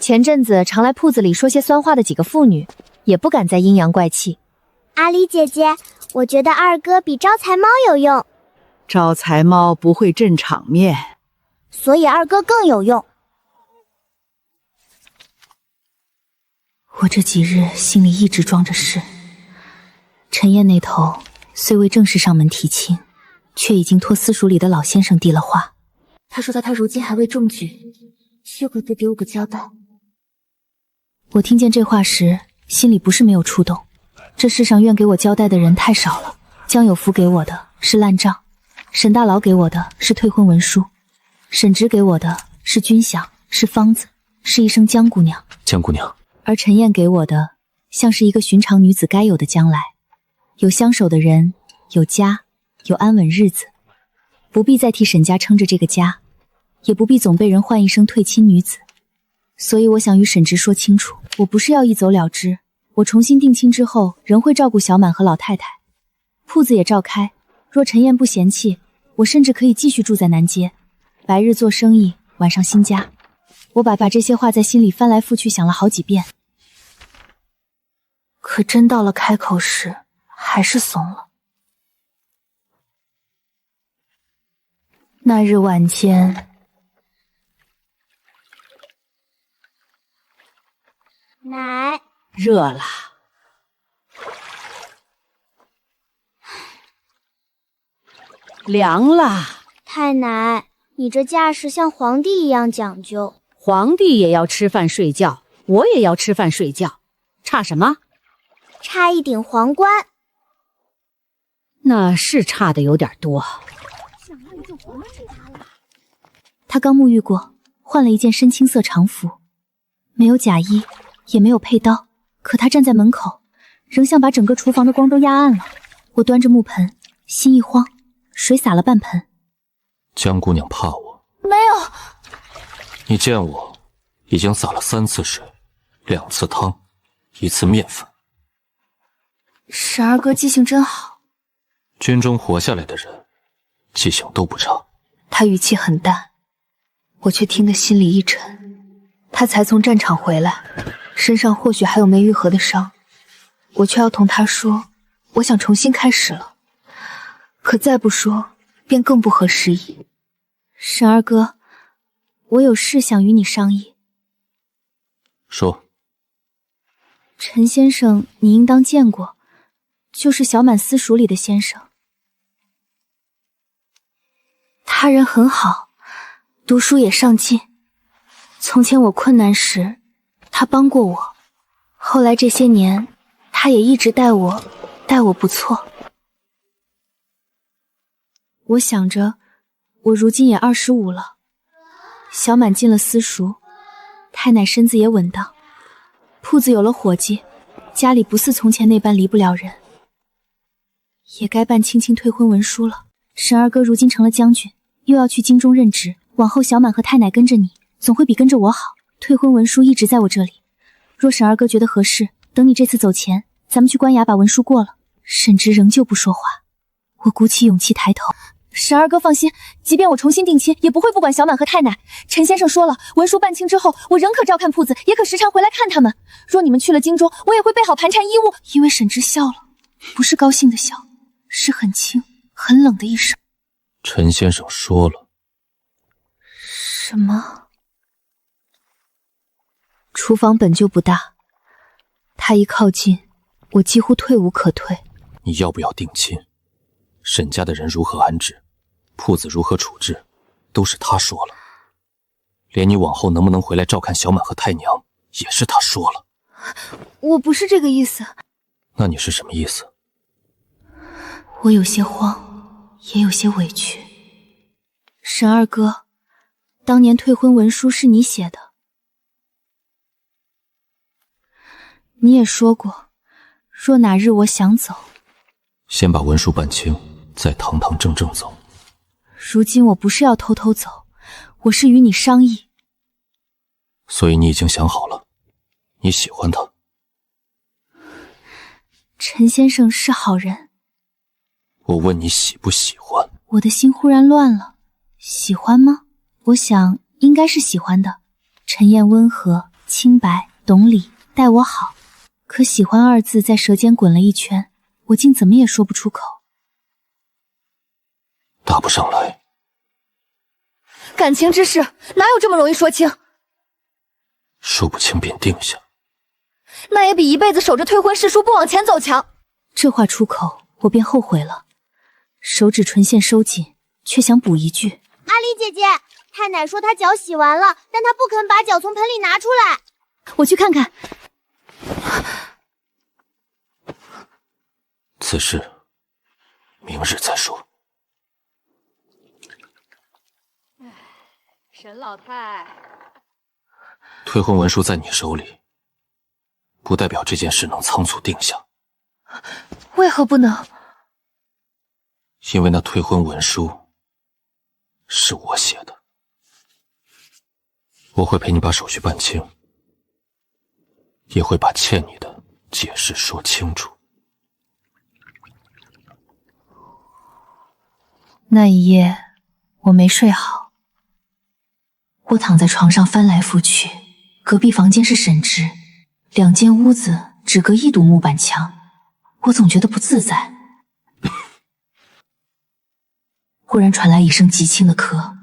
前阵子常来铺子里说些酸话的几个妇女，也不敢再阴阳怪气。阿离姐姐，我觉得二哥比招财猫有用。招财猫不会镇场面，所以二哥更有用。我这几日心里一直装着事。陈燕那头虽未正式上门提亲，却已经托私塾里的老先生递了话。他说他如今还未中举，休可得给我个交代。我听见这话时，心里不是没有触动。这世上愿给我交代的人太少了。江有福给我的是烂账，沈大佬给我的是退婚文书，沈直给我的是军饷，是方子，是一声江姑娘。江姑娘。而陈燕给我的，像是一个寻常女子该有的将来，有相守的人，有家，有安稳日子，不必再替沈家撑着这个家，也不必总被人唤一声退亲女子。所以我想与沈直说清楚，我不是要一走了之，我重新定亲之后，仍会照顾小满和老太太，铺子也照开。若陈燕不嫌弃，我甚至可以继续住在南街，白日做生意，晚上新家。我把这些话在心里翻来覆去想了好几遍，可真到了开口时，还是怂了。那日晚间，奶热了。凉了。太奶，你这架势像皇帝一样讲究。皇帝也要吃饭睡觉，我也要吃饭睡觉，差什么？差一顶皇冠。那是差的有点多。他刚沐浴过，换了一件深青色长服，没有假衣，也没有佩刀，可他站在门口，仍像把整个厨房的光都压暗了。我端着木盆，心一慌，水洒了半盆。江姑娘怕我？没有。你见我已经洒了3次水，2次汤，1次面粉。沈二哥记性真好。军中活下来的人，记性都不差。他语气很淡，我却听得心里一沉。他才从战场回来，身上或许还有没愈合的伤，我却要同他说，我想重新开始了。可再不说，便更不合时宜。沈二哥，我有事想与你商议。说。陈先生你应当见过，就是小满私塾里的先生。他人很好，读书也上进。从前我困难时，他帮过我，后来这些年，他也一直待我不错。我想着，我如今也25了。小满进了私塾，太奶身子也稳当，铺子有了伙计，家里不似从前那般离不了人。也该办青青退婚文书了。沈二哥如今成了将军，又要去京中任职，往后小满和太奶跟着你，总会比跟着我好。退婚文书一直在我这里，若沈二哥觉得合适，等你这次走前，咱们去官衙把文书过了。沈直仍旧不说话，我鼓起勇气抬头。沈二哥放心，即便我重新定亲，也不会不管小满和太奶。陈先生说了，文书办清之后，我仍可照看铺子，也可时常回来看他们。若你们去了京中，我也会备好盘缠衣物。因为沈直笑了，不是高兴的笑，是很轻很冷的一声。陈先生说了什么？厨房本就不大，他一靠近，我几乎退无可退。你要不要定亲？沈家的人如何安置，铺子如何处置，都是他说了。连你往后能不能回来照看小满和太娘，也是他说了。我不是这个意思。那你是什么意思？我有些慌，也有些委屈。沈二哥，当年退婚文书是你写的，你也说过，若哪日我想走，先把文书办清，再堂堂正正走。如今我不是要偷偷走，我是与你商议。所以你已经想好了，你喜欢他。陈先生是好人。我问你喜不喜欢？我的心忽然乱了。喜欢吗？我想应该是喜欢的。陈燕温和、清白、懂礼，待我好。可喜欢二字在舌尖滚了一圈，我竟怎么也说不出口。答不上来。感情之事哪有这么容易说清？说不清便定下，那也比一辈子守着退婚誓书不往前走强。这话出口，我便后悔了，手指唇线收紧，却想补一句：阿离姐姐，太奶说她脚洗完了，但她不肯把脚从盆里拿出来。我去看看。此事明日再说。沈老太，退婚文书在你手里，不代表这件事能仓促定下。为何不能？因为那退婚文书是我写的，我会陪你把手续办清，也会把欠你的解释说清楚。那一夜我没睡好，我躺在床上翻来覆去，隔壁房间是沈直，两间屋子只隔一堵木板墙，我总觉得不自在。忽然传来一声极轻的咳，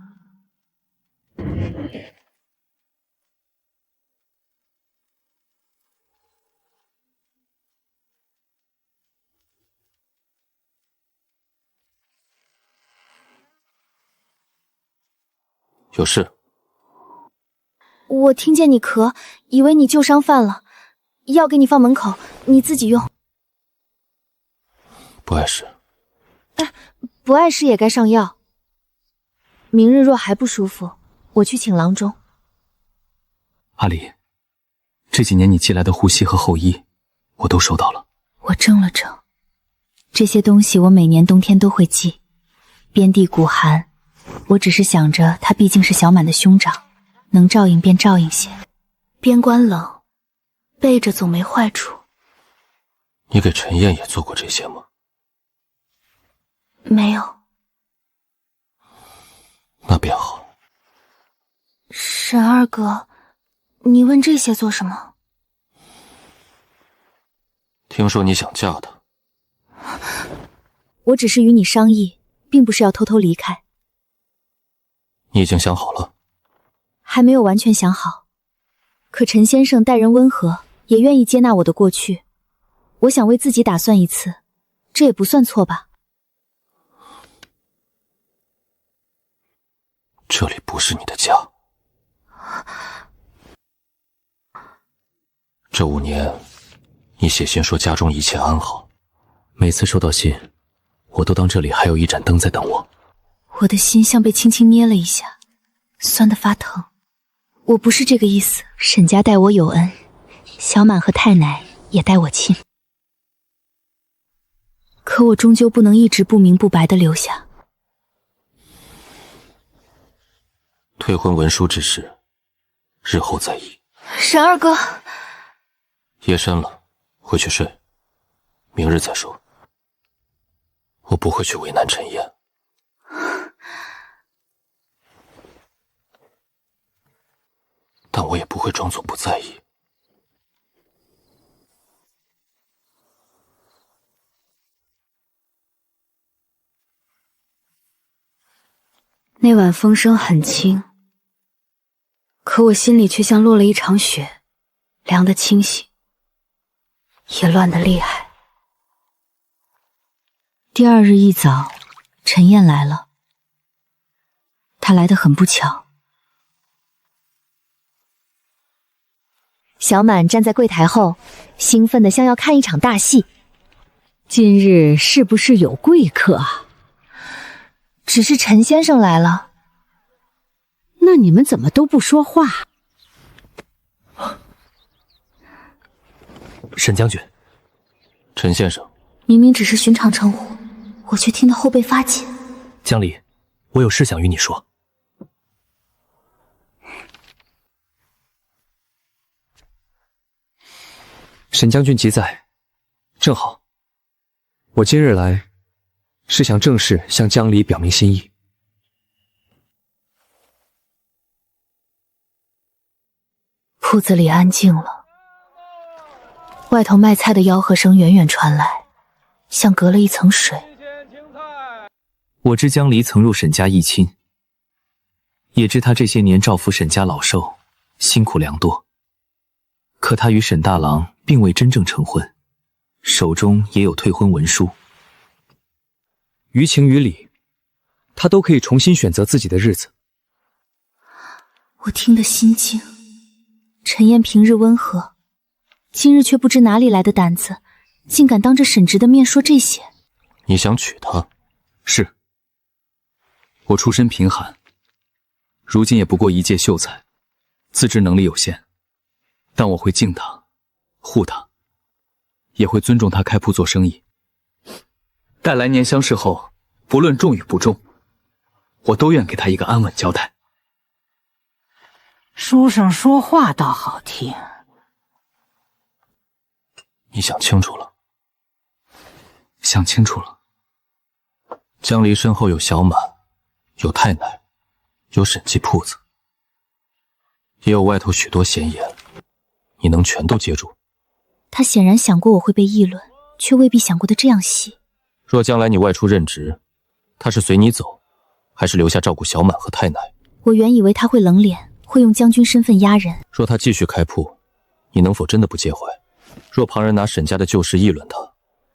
有事？我听见你咳，以为你旧伤犯了，药给你放门口，你自己用。不碍事。不碍事也该上药。明日若还不舒服，我去请郎中。阿离，这几年你寄来的护膝和后衣，我都收到了。我怔了怔，这些东西我每年冬天都会寄。边地骨寒，我只是想着他毕竟是小满的兄长，能照应便照应些。边关冷，备着总没坏处。你给陈燕也做过这些吗？没有。那便好。沈二哥，你问这些做什么？听说你想嫁他。我只是与你商议，并不是要偷偷离开。你已经想好了？还没有完全想好。可陈先生待人温和，也愿意接纳我的过去。我想为自己打算一次，这也不算错吧。这里不是你的家。这5年，你写信说家中一切安好，每次收到信，我都当这里还有一盏灯在等我。我的心像被轻轻捏了一下，酸得发疼。我不是这个意思。沈家待我有恩，小满和太奶也待我亲。可我终究不能一直不明不白地留下。退婚文书之事，日后再议。沈二哥，夜深了，回去睡，明日再说。我不会去为难陈燕。但我也不会装作不在意。那晚风声很轻，可我心里却像落了一场雪，凉得清醒，也乱得厉害。第2日一早，陈燕来了。她来得很不巧。小满站在柜台后，兴奋得像要看一场大戏。今日是不是有贵客啊？只是陈先生来了。那你们怎么都不说话？沈将军，陈先生。明明只是寻常称呼，我却听得后背发紧。江离，我有事想与你说。沈将军即在，正好。我今日来，是想正式向江离表明心意。铺子里安静了，外头卖菜的吆喝声远远传来，像隔了一层水。我知江离曾入沈家议亲，也知他这些年照拂沈家老寿，辛苦良多。可他与沈大郎并未真正成婚，手中也有退婚文书。于情于理，他都可以重新选择自己的日子。我听得心惊。陈燕平日温和，今日却不知哪里来的胆子，竟敢当着沈直的面说这些。你想娶她？是。我出身贫寒，如今也不过一介秀才，自知能力有限，但我会敬她，护她，也会尊重她开铺做生意。待来年相识后，不论重与不重，我都愿给她一个安稳交代。书生说话倒好听。你想清楚了？想清楚了。江离身后有小满，有太奶，有沈记铺子，也有外头许多闲言，你能全都接住？他显然想过我会被议论，却未必想过的这样细。若将来你外出任职，他是随你走，还是留下照顾小满和太奶？我原以为他会冷脸，会用将军身份压人。若他继续开铺，你能否真的不介怀？若旁人拿沈家的旧事议论他，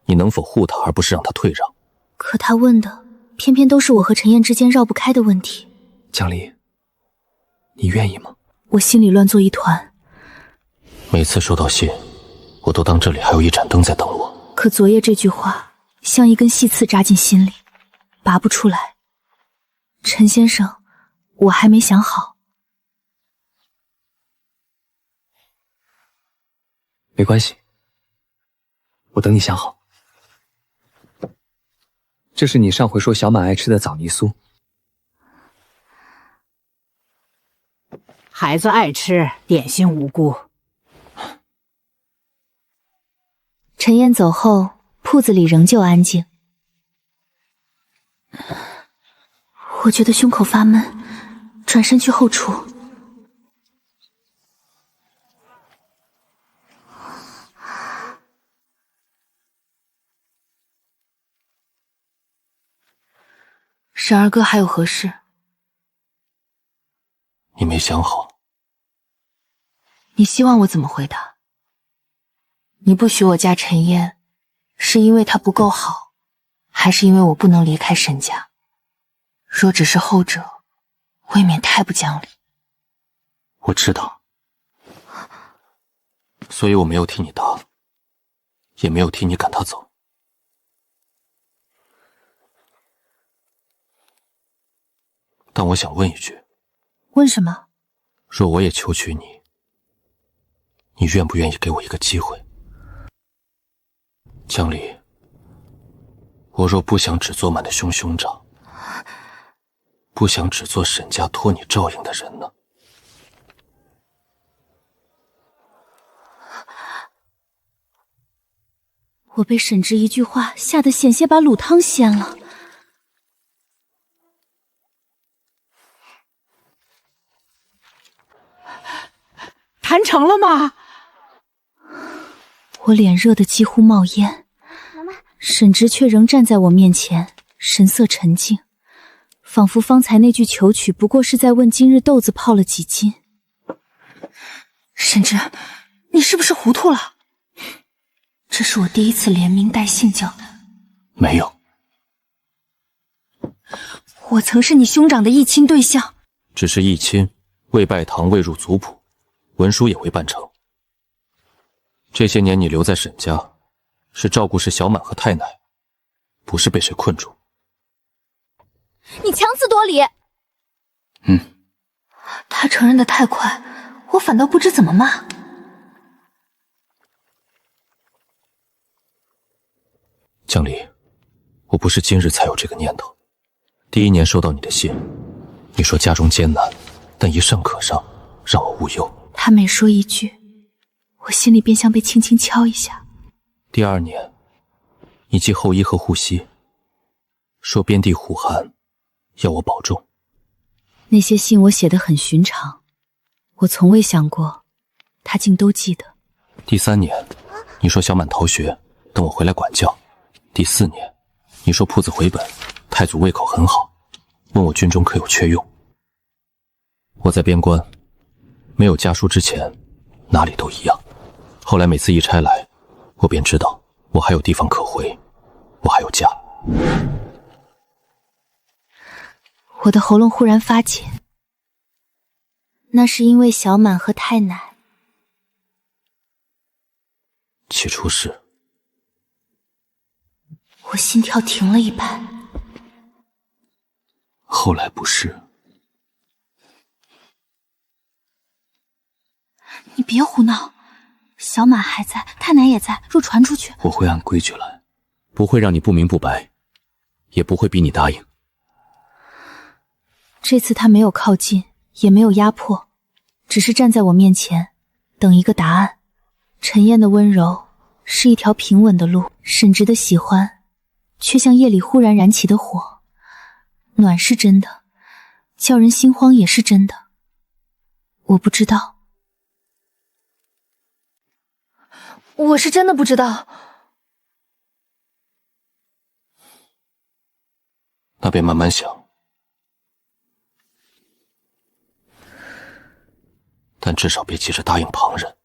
你能否护他而不是让他退让？可他问的偏偏都是我和陈燕之间绕不开的问题。江离，你愿意吗？我心里乱作一团。每次收到信，我都当这里还有一盏灯在等我。可昨夜这句话像一根细刺扎进心里，拔不出来。陈先生，我还没想好。没关系，我等你想好。这是你上回说小满爱吃的枣泥酥。孩子爱吃，点心无辜。陈燕走后，铺子里仍旧安静。我觉得胸口发闷，转身去后厨。沈二哥还有何事？你没想好。你希望我怎么回答？你不许我嫁陈燕，是因为她不够好，还是因为我不能离开沈家？若只是后者，未免太不讲理。我知道，所以我没有替你答，也没有替你赶他走。但我想问一句，问什么？若我也求娶你，你愿不愿意给我一个机会？江离，我若不想只做满的兄长，不想只做沈家托你照应的人呢？我被沈直一句话吓得险些把卤汤掀了。谈成了吗？我脸热得几乎冒烟，沈直却仍站在我面前，神色沉静，仿佛方才那句求娶不过是在问今日豆子泡了几斤。沈直，你是不是糊涂了？这是我第一次连名带姓叫他。没有，我曾是你兄长的议亲对象。只是议亲，未拜堂，未入族谱，文书也未办成。这些年你留在沈家，是照顾是小满和太奶，不是被谁困住。你强词夺理。他承认的太快，我反倒不知怎么骂。江离，我不是今日才有这个念头。第一年收到你的信，你说家中艰难，但一甚可上，让我无忧。他每说一句，我心里便像被轻轻敲一下。第二年，你寄后衣和护膝，说边地虎寒，要我保重。那些信我写得很寻常，我从未想过，他竟都记得。第三年，你说小满逃学，等我回来管教。第四年，你说铺子回本，太祖胃口很好，问我军中可有缺用。我在边关，没有家书之前，哪里都一样。后来每次一差来，我便知道我还有地方可回，我还有家。我的喉咙忽然发紧，那是因为小满和太奶。起初是。我心跳停了一拍。后来不是。你别胡闹，小满还在，太奶也在，若传出去，我会按规矩来，不会让你不明不白，也不会逼你答应。这次他没有靠近，也没有压迫，只是站在我面前，等一个答案。陈燕的温柔是一条平稳的路，沈直的喜欢却像夜里忽然燃起的火，暖是真的，叫人心慌也是真的。我不知道，我是真的不知道。那便慢慢想，但至少别急着答应旁人。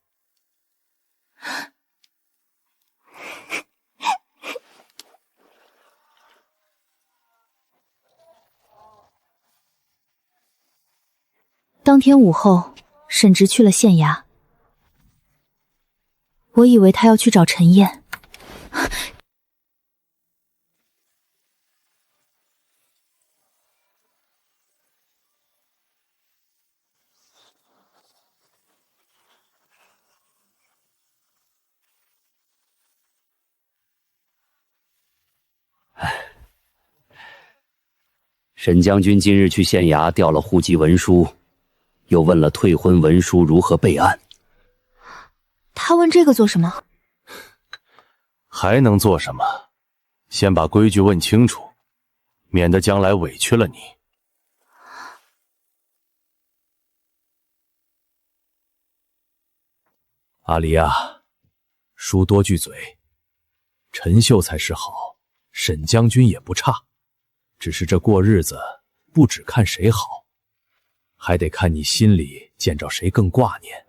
当天午后，沈直去了县衙。我以为他要去找陈燕，沈将军今日去县衙调了户籍文书，又问了退婚文书如何备案。他问这个做什么？还能做什么？先把规矩问清楚，免得将来委屈了你。阿离啊，书多句嘴，陈秀才是好，沈将军也不差，只是这过日子不只看谁好，还得看你心里见着谁更挂念。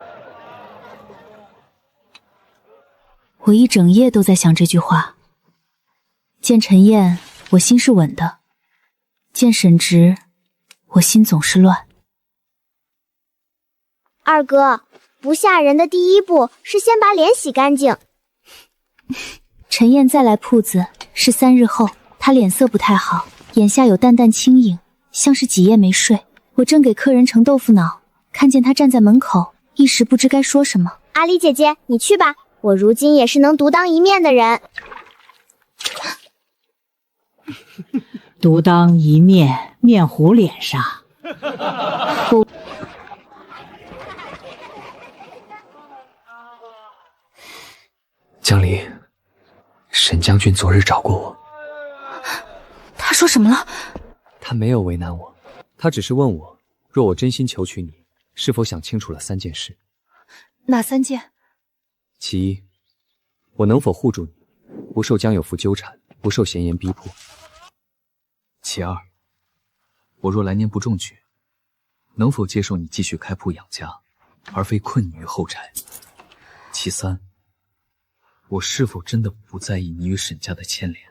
我一整夜都在想这句话。见陈燕，我心是稳的；见沈直，我心总是乱。二哥，不吓人的第一步是先把脸洗干净。陈燕再来铺子是3日后，她脸色不太好，眼下有淡淡青影，像是几夜没睡。我正给客人盛豆腐脑，看见她站在门口，一时不知该说什么。阿离姐姐，你去吧，我如今也是能独当一面的人。独当一面，面糊脸上。江离，沈将军昨日找过我。他说什么了？他没有为难我，他只是问我，若我真心求娶你，是否想清楚了3件事。哪3件？其一，我能否护住你，不受江有福纠缠，不受闲言逼迫。其二，我若来年不中举，能否接受你继续开铺养家，而非困你于后宅？其三，我是否真的不在意你与沈家的牵连？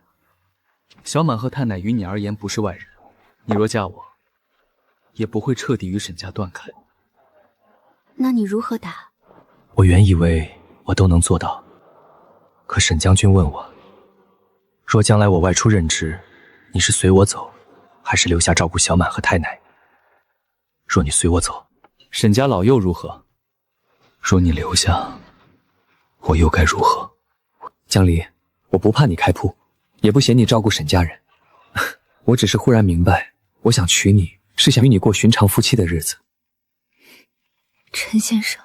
小满和太奶于你而言不是外人，你若嫁我，也不会彻底与沈家断开。那你如何答？我原以为我都能做到，可沈将军问我，若将来我外出任职，你是随我走，还是留下照顾小满和太奶？若你随我走，沈家老幼如何？若你留下，我又该如何？江离，我不怕你开铺，也不嫌你照顾沈家人，我只是忽然明白，我想娶你，是想与你过寻常夫妻的日子。陈先生，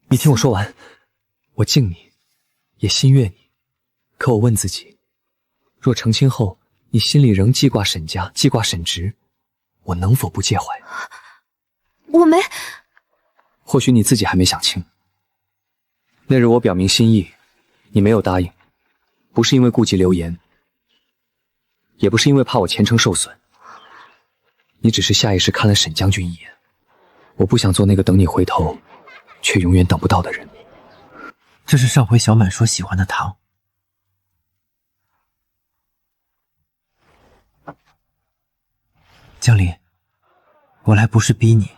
你听我说完，我敬你，也心悦你，可我问自己，若成亲后，你心里仍记挂沈家，记挂沈直，我能否不介怀？我没……或许你自己还没想清。那日我表明心意，你没有答应，不是因为顾及流言，也不是因为怕我前程受损，你只是下意识看了沈将军一眼。我不想做那个等你回头，却永远等不到的人。这是上回小满说喜欢的糖。江离，我来不是逼你，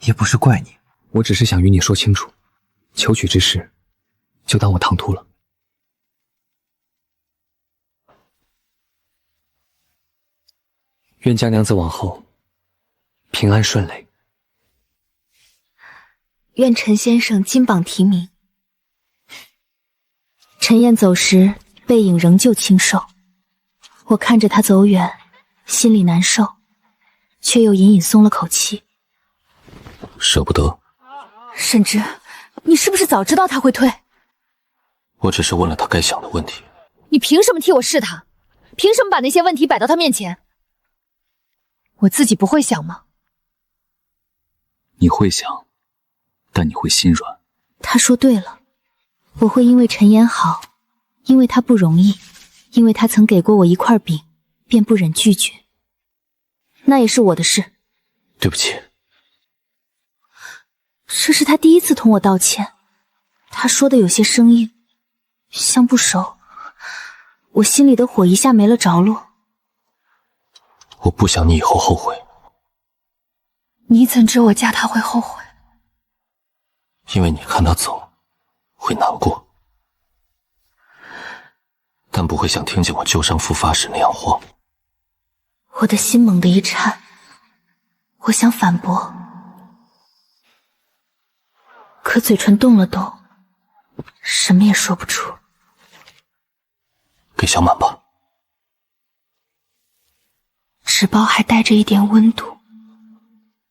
也不是怪你，我只是想与你说清楚，求娶之事，就当我唐突了。愿江娘子往后平安顺遂。愿陈先生金榜题名。陈燕走时，背影仍旧清瘦。我看着他走远，心里难受，却又隐隐松了口气。舍不得。沈直，你是不是早知道他会退？我只是问了他该想的问题。你凭什么替我试他？凭什么把那些问题摆到他面前？我自己不会想吗？你会想，但你会心软。他说对了，我会因为陈妍好，因为他不容易，因为他曾给过我一块饼，便不忍拒绝。那也是我的事。对不起。这是他第一次同我道歉，他说的有些生硬，像不熟。我心里的火一下没了着落。我不想你以后后悔。你怎知我嫁他会后悔？因为你看他走，会难过，但不会像听见我旧伤复发时那样慌。我的心猛地一颤，我想反驳，可嘴唇动了动，什么也说不出。给小满吧。纸包还带着一点温度，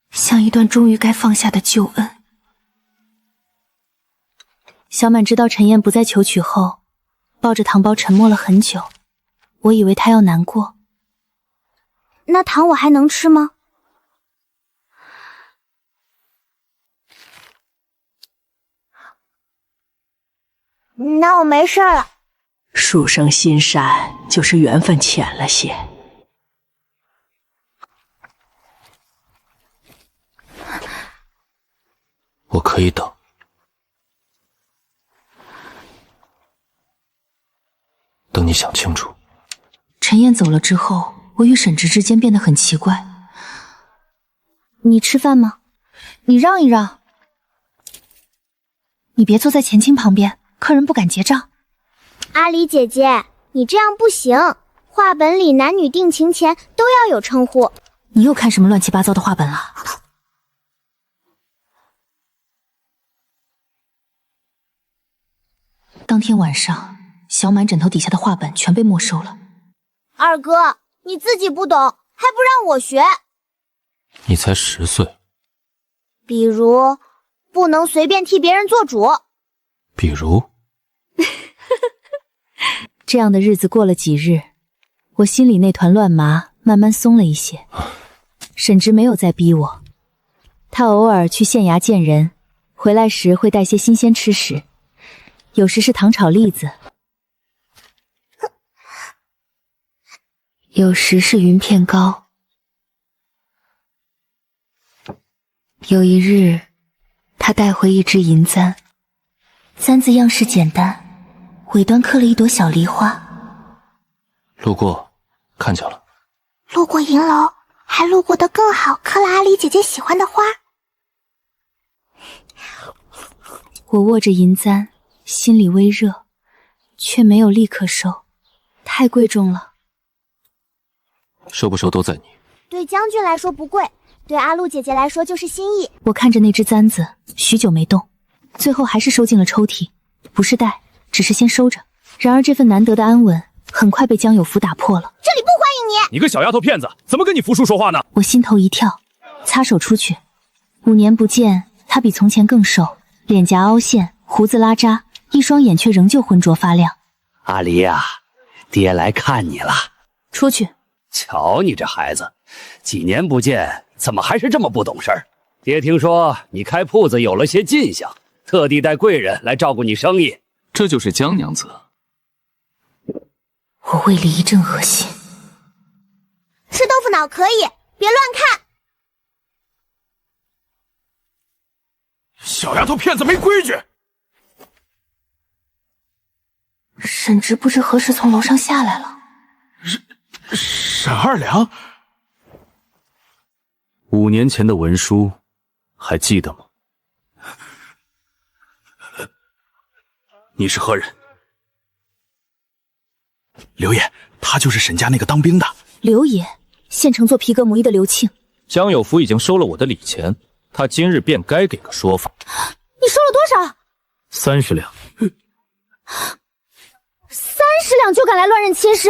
像一段终于该放下的旧恩。小满知道陈燕不再求娶后，抱着糖包沉默了很久。我以为她要难过。那糖我还能吃吗？那我没事了。书生心善，就是缘分浅了些。我可以等。等你想清楚。陈燕走了之后，我与沈直之间变得很奇怪。你吃饭吗？你让一让。你别坐在前厅旁边，客人不敢结账。阿离姐姐，你这样不行，画本里男女定情前都要有称呼。你又看什么乱七八糟的画本了？当天晚上，小满枕头底下的画本全被没收了。二哥，你自己不懂，还不让我学？你才10岁。比如，不能随便替别人做主。比如，这样的日子过了几日，我心里那团乱麻慢慢松了一些。沈直没有再逼我，他偶尔去县衙见人，回来时会带些新鲜吃食，有时是糖炒栗子，有时是云片糕。有一日，他带回一只银簪，簪子样式简单，尾端刻了一朵小梨花。路过，看见了。路过银楼，还路过的更好，刻了阿离姐姐喜欢的花。我握着银簪，心里微热，却没有立刻收，太贵重了。收不收都在你。对将军来说不贵，对阿露姐姐来说就是心意。我看着那只簪子，许久没动，最后还是收进了抽屉，不是戴，只是先收着。然而这份难得的安稳，很快被江有福打破了。这里不欢迎你！你个小丫头片子，怎么跟你扶叔说话呢？我心头一跳，擦手出去。5年不见，他比从前更瘦，脸颊凹陷，胡子拉碴，一双眼却仍旧浑浊发亮。阿离呀，爹来看你了。出去。瞧你这孩子，几年不见，怎么还是这么不懂事儿？爹听说你开铺子有了些进项，特地带贵人来照顾你生意。这就是江娘子。我胃里一阵恶心。吃豆腐脑可以，别乱看。小丫头片子没规矩。沈直不知何时从楼上下来了。沈二娘，5年前的文书还记得吗？你是何人？刘爷，他就是沈家那个当兵的。刘爷，县城做皮革母衣的刘庆。江有福已经收了我的礼钱，他今日便该给个说法。你收了多少？30两。30两就敢来乱认亲事？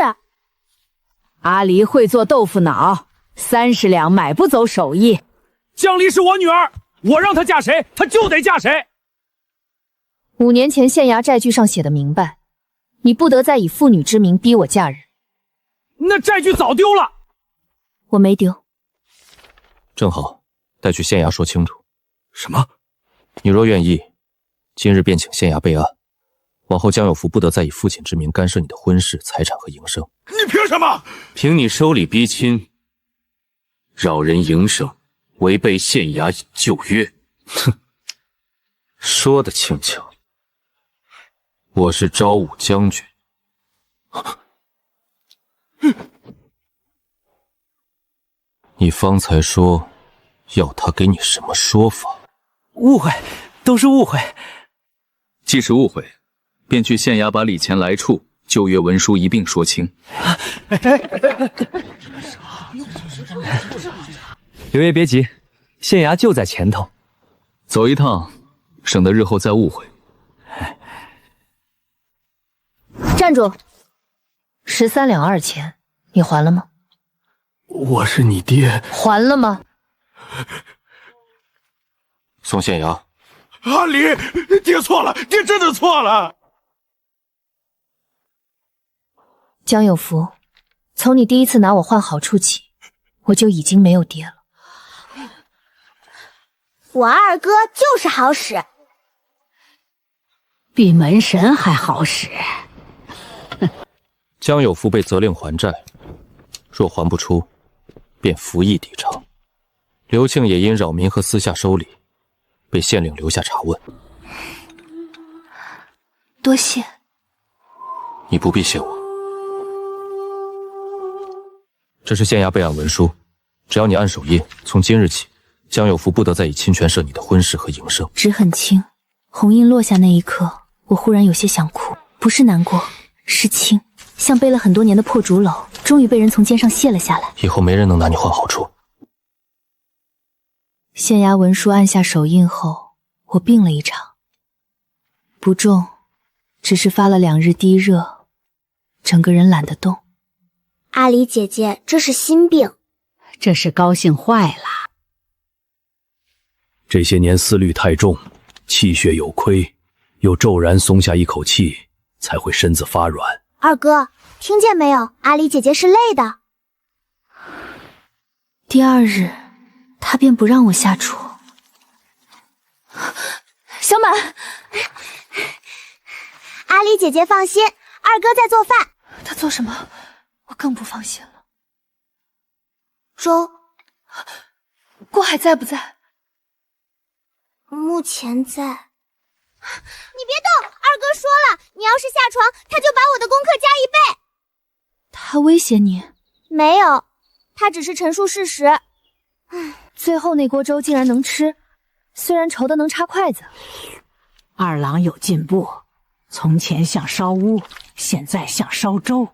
阿离会做豆腐脑，30两买不走手艺。江离是我女儿，我让她嫁谁，她就得嫁谁。 5年前县衙债据上写的明白，你不得再以妇女之名逼我嫁人。那债据早丢了。我没丢。正好，带去县衙说清楚。什么？你若愿意，今日便请县衙备案，往后江有福不得再以父亲之名干涉你的婚事、财产和营生。你凭什么？凭你收礼逼亲，扰人营生，违背县衙旧约。哼，说得轻巧。我是昭武将军。你方才说要他给你什么说法？误会，都是误会。既是误会，便去县衙把礼钱来处、旧约文书一并说清。刘爷别急，县衙就在前头。走一趟，省得日后再误会。站住！13两2钱，你还了吗？我是你爹。还了吗？送县衙。阿离，爹错了，爹真的错了。江有福，从你第一次拿我换好处起，我就已经没有爹了。我二哥就是好使，比门神还好使。江有福被责令还债，若还不出，便服役抵偿。刘庆也因扰民和私下收礼，被县令留下查问。多谢。你不必谢我。这是县衙备案文书，只要你按手印，从今日起，江有福不得再以侵权涉你的婚事和营生。纸很轻，红印落下那一刻，我忽然有些想哭，不是难过，是轻，像背了很多年的破竹篓，终于被人从肩上卸了下来。以后没人能拿你换好处。县衙文书按下手印后，我病了一场，不重，只是发了2日低热，整个人懒得动。阿离姐姐，这是心病。这是高兴坏了。这些年思虑太重，气血有亏，又骤然松下一口气，才会身子发软。二哥，听见没有？阿离姐姐是累的。第2日，他便不让我下厨。小满，阿离姐姐放心，二哥在做饭。他做什么？我更不放心了。粥，郭海在不在？目前在。你别动，二哥说了，你要是下床，他就把我的功课加1倍。他威胁你？没有，他只是陈述事实。最后那锅粥竟然能吃，虽然稠的能插筷子。二郎有进步，从前像烧乌，现在像烧粥。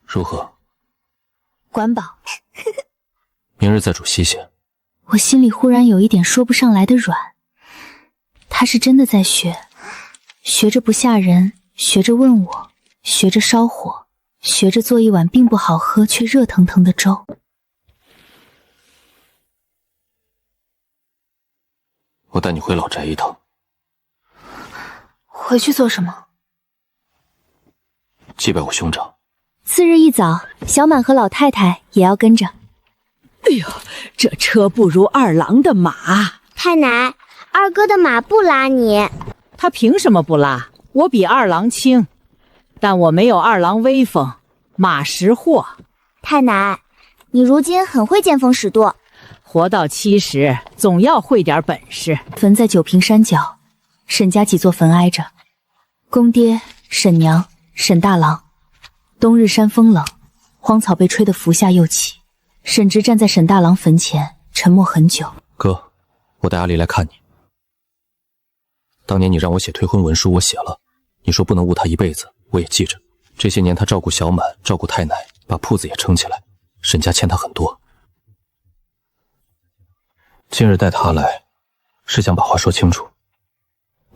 如何？管饱。明日再煮些些。我心里忽然有一点说不上来的软。他是真的在学，学着不吓人，学着问我，学着烧火，学着做一碗并不好喝却热腾腾的粥。我带你回老宅一趟。回去做什么？祭拜我兄长。次日一早，小满和老太太也要跟着。哎呦，这车不如二郎的马。太奶，二哥的马不拉你。他凭什么不拉？我比二郎轻，但我没有二郎威风，马识货。太奶，你如今很会见风使舵。活到70，总要会点本事。坟在九平山脚，沈家几座坟挨着，公爹、沈娘、沈大郎。冬日山风冷，荒草被吹得伏下又起。沈直站在沈大郎坟前，沉默很久。哥，我带阿离来看你。当年你让我写退婚文书，我写了。你说不能误他一辈子，我也记着。这些年他照顾小满，照顾太奶，把铺子也撑起来，沈家欠他很多。今日带他来，是想把话说清楚。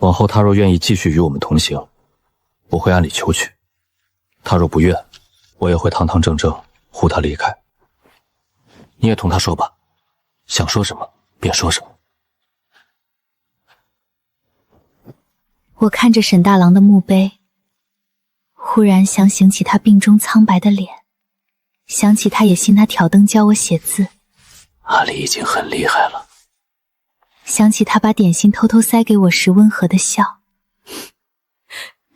往后他若愿意继续与我们同行，我会按理求娶；他若不愿，我也会堂堂正正护他离开。你也同他说吧，想说什么便说什么。我看着沈大郎的墓碑，忽然想醒起他病中苍白的脸，想起他也信他挑灯教我写字。阿离已经很厉害了。想起他把点心偷偷塞给我时温和的笑。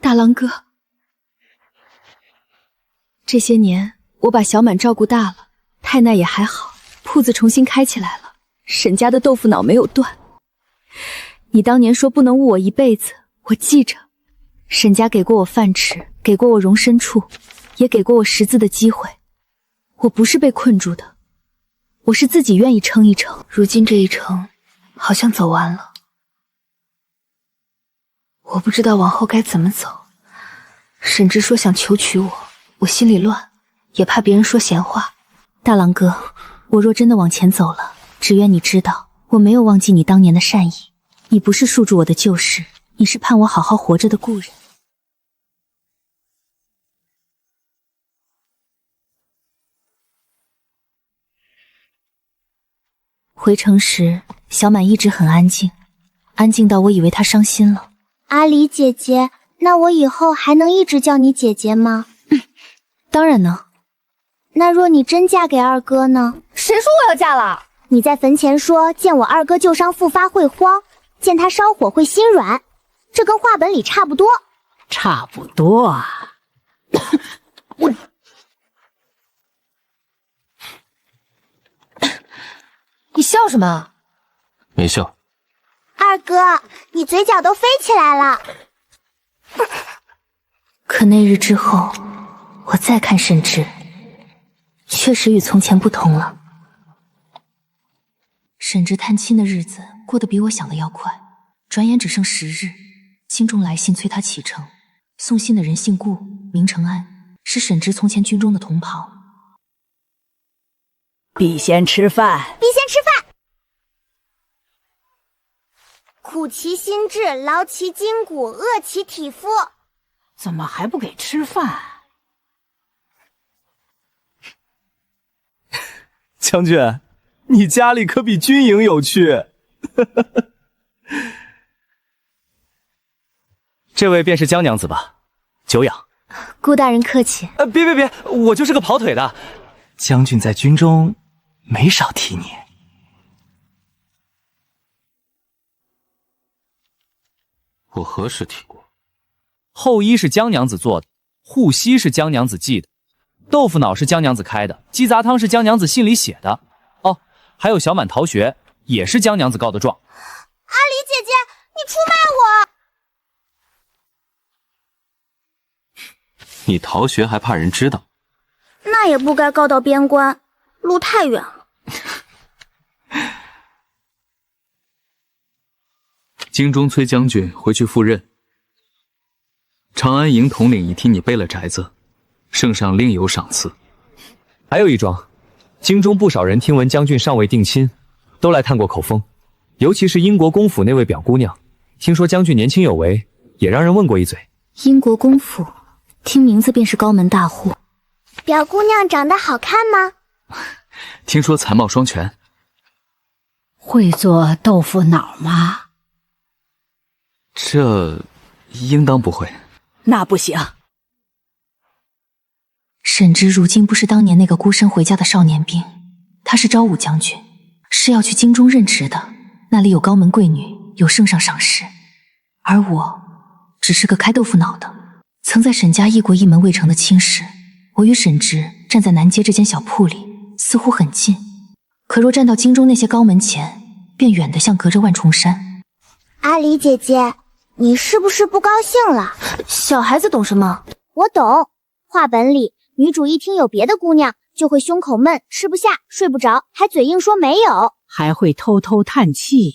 大郎哥，这些年我把小满照顾大了，太奶也还好，铺子重新开起来了，沈家的豆腐脑没有断。你当年说不能误我一辈子，我记着。沈家给过我饭吃，给过我容身处，也给过我识字的机会。我不是被困住的，我是自己愿意撑一撑。如今这一程好像走完了，我不知道往后该怎么走。沈直说想求娶我，我心里乱，也怕别人说闲话。大郎哥，我若真的往前走了，只愿你知道，我没有忘记你当年的善意。你不是束住我的旧事，你是盼我好好活着的故人。回城时，小满一直很安静，安静到我以为她伤心了。阿离姐姐，那我以后还能一直叫你姐姐吗？当然能。那若你真嫁给二哥呢？谁说我要嫁了？你在坟前说见我二哥旧伤复发会慌，见他烧火会心软，这跟话本里差不多。差不多啊。你笑什么？没笑。二哥，你嘴角都飞起来了。可那日之后，我再看沈直，确实与从前不同了。沈直探亲的日子过得比我想的要快，转眼只剩10日，京中来信催他启程。送信的人姓顾，名承安，是沈直从前军中的同袍。必先吃饭，必先吃饭。苦其心志，劳其筋骨，饿其体肤。怎么还不给吃饭？将军，你家里可比军营有趣。这位便是江娘子吧？久仰。顾大人客气。别，我就是个跑腿的。将军在军中没少提你。我何时提过？后衣是江娘子做的，护膝是江娘子系的，豆腐脑是江娘子开的，鸡杂汤是江娘子信里写的。哦，还有小满逃学也是江娘子告的状。阿离姐姐，你出卖我！你逃学还怕人知道？那也不该告到边关，路太远了。京中崔将军回去赴任，长安营统领已替你备了宅子，圣上另有赏赐。还有一桩，京中不少人听闻将军尚未定亲，都来探过口风，尤其是英国公府那位表姑娘，听说将军年轻有为，也让人问过一嘴。英国公府，听名字便是高门大户。表姑娘长得好看吗？听说才貌双全。会做豆腐脑吗？这应当不会。那不行。沈直如今不是当年那个孤身回家的少年兵，他是昭武将军，是要去京中任职的，那里有高门贵女，有圣上赏识。而我只是个开豆腐脑的，曾在沈家一国一门未成的亲事。我与沈直站在南街这间小铺里，似乎很近，可若站到京中那些高门前，便远得像隔着万重山。阿离姐姐，你是不是不高兴了？小孩子懂什么？我懂。话本里，女主一听有别的姑娘，就会胸口闷，吃不下，睡不着，还嘴硬说没有，还会偷偷叹气。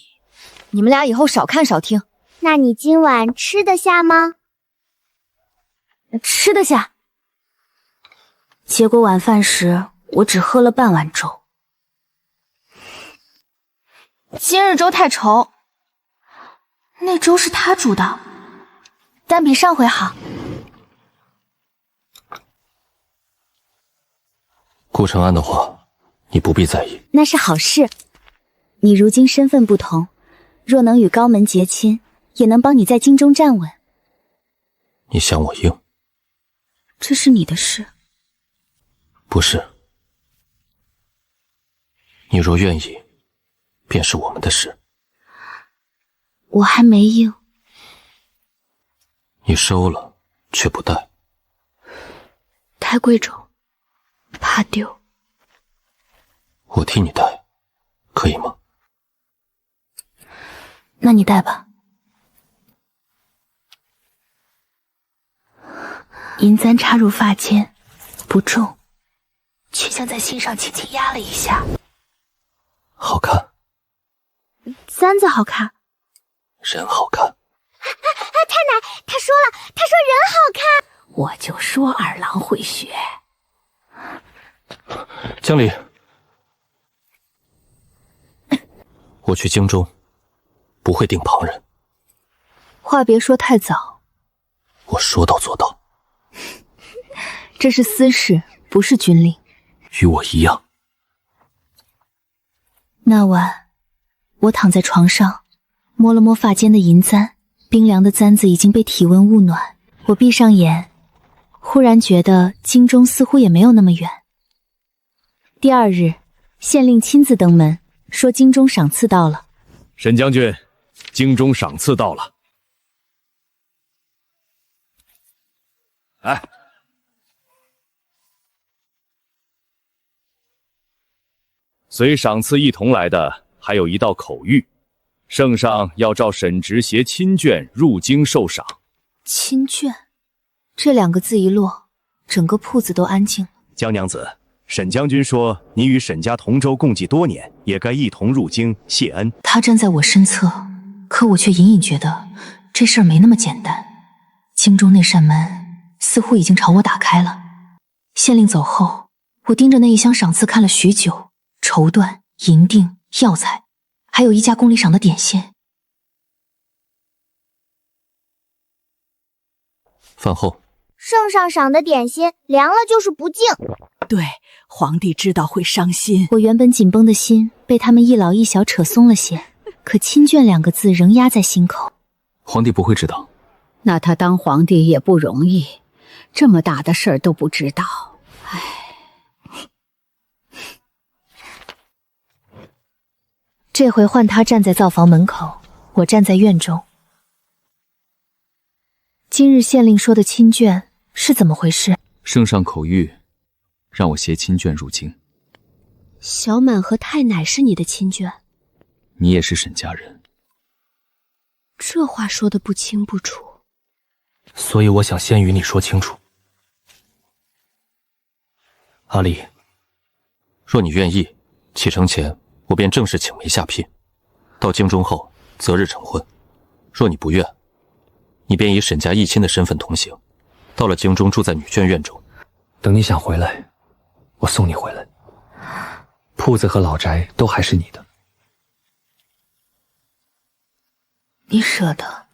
你们俩以后少看少听。那你今晚吃得下吗？吃得下。结果晚饭时，我只喝了半碗粥。今日粥太稠，那粥是他煮的，但比上回好。顾承安的话，你不必在意。那是好事。你如今身份不同，若能与高门结亲，也能帮你在京中站稳。你想我硬？这是你的事。不是。你若愿意，便是我们的事。我还没硬。你收了，却不带。太贵重，怕丢。我替你带，可以吗？那你带吧。银簪插入发间，不重，却像在心上轻轻压了一下。好看。簪子好看。人好看。太奶，他说了，他说人好看。我就说二郎会学。江离，我去京中，不会定旁人。话别说太早。我说到做到。这是私事，不是军令。与我一样。那晚，我躺在床上，摸了摸发间的银簪，冰凉的簪子已经被体温捂暖。我闭上眼，忽然觉得京中似乎也没有那么远。第二日，县令亲自登门，说京中赏赐到了。沈将军，京中赏赐到了。哎，随赏赐一同来的还有一道口谕，圣上要召沈直携亲眷入京受赏。亲眷，这2个字一落，整个铺子都安静了。江娘子，沈将军说你与沈家同舟共济多年，也该一同入京谢恩。他站在我身侧，可我却隐隐觉得这事儿没那么简单。京中那扇门似乎已经朝我打开了。县令走后，我盯着那一箱赏赐看了许久，绸缎、银锭、药材，还有一家宫里赏的点心。饭后，圣上赏的点心凉了就是不敬。对，皇帝知道会伤心。我原本紧绷的心被他们一老一小扯松了些，可亲眷2个字仍压在心口。皇帝不会知道。那他当皇帝也不容易，这么大的事儿都不知道。唉。这回换他站在灶房门口，我站在院中。今日县令说的亲眷是怎么回事？圣上口谕，让我携亲眷入京。小满和太奶是你的亲眷，你也是沈家人。这话说得不清不楚。所以我想先与你说清楚。阿离，若你愿意，启程前我便正式请媒下聘，到京中后择日成婚。若你不愿，你便以沈家义亲的身份同行，到了京中住在女眷院中。等你想回来，我送你回来。铺子和老宅都还是你的。你舍得？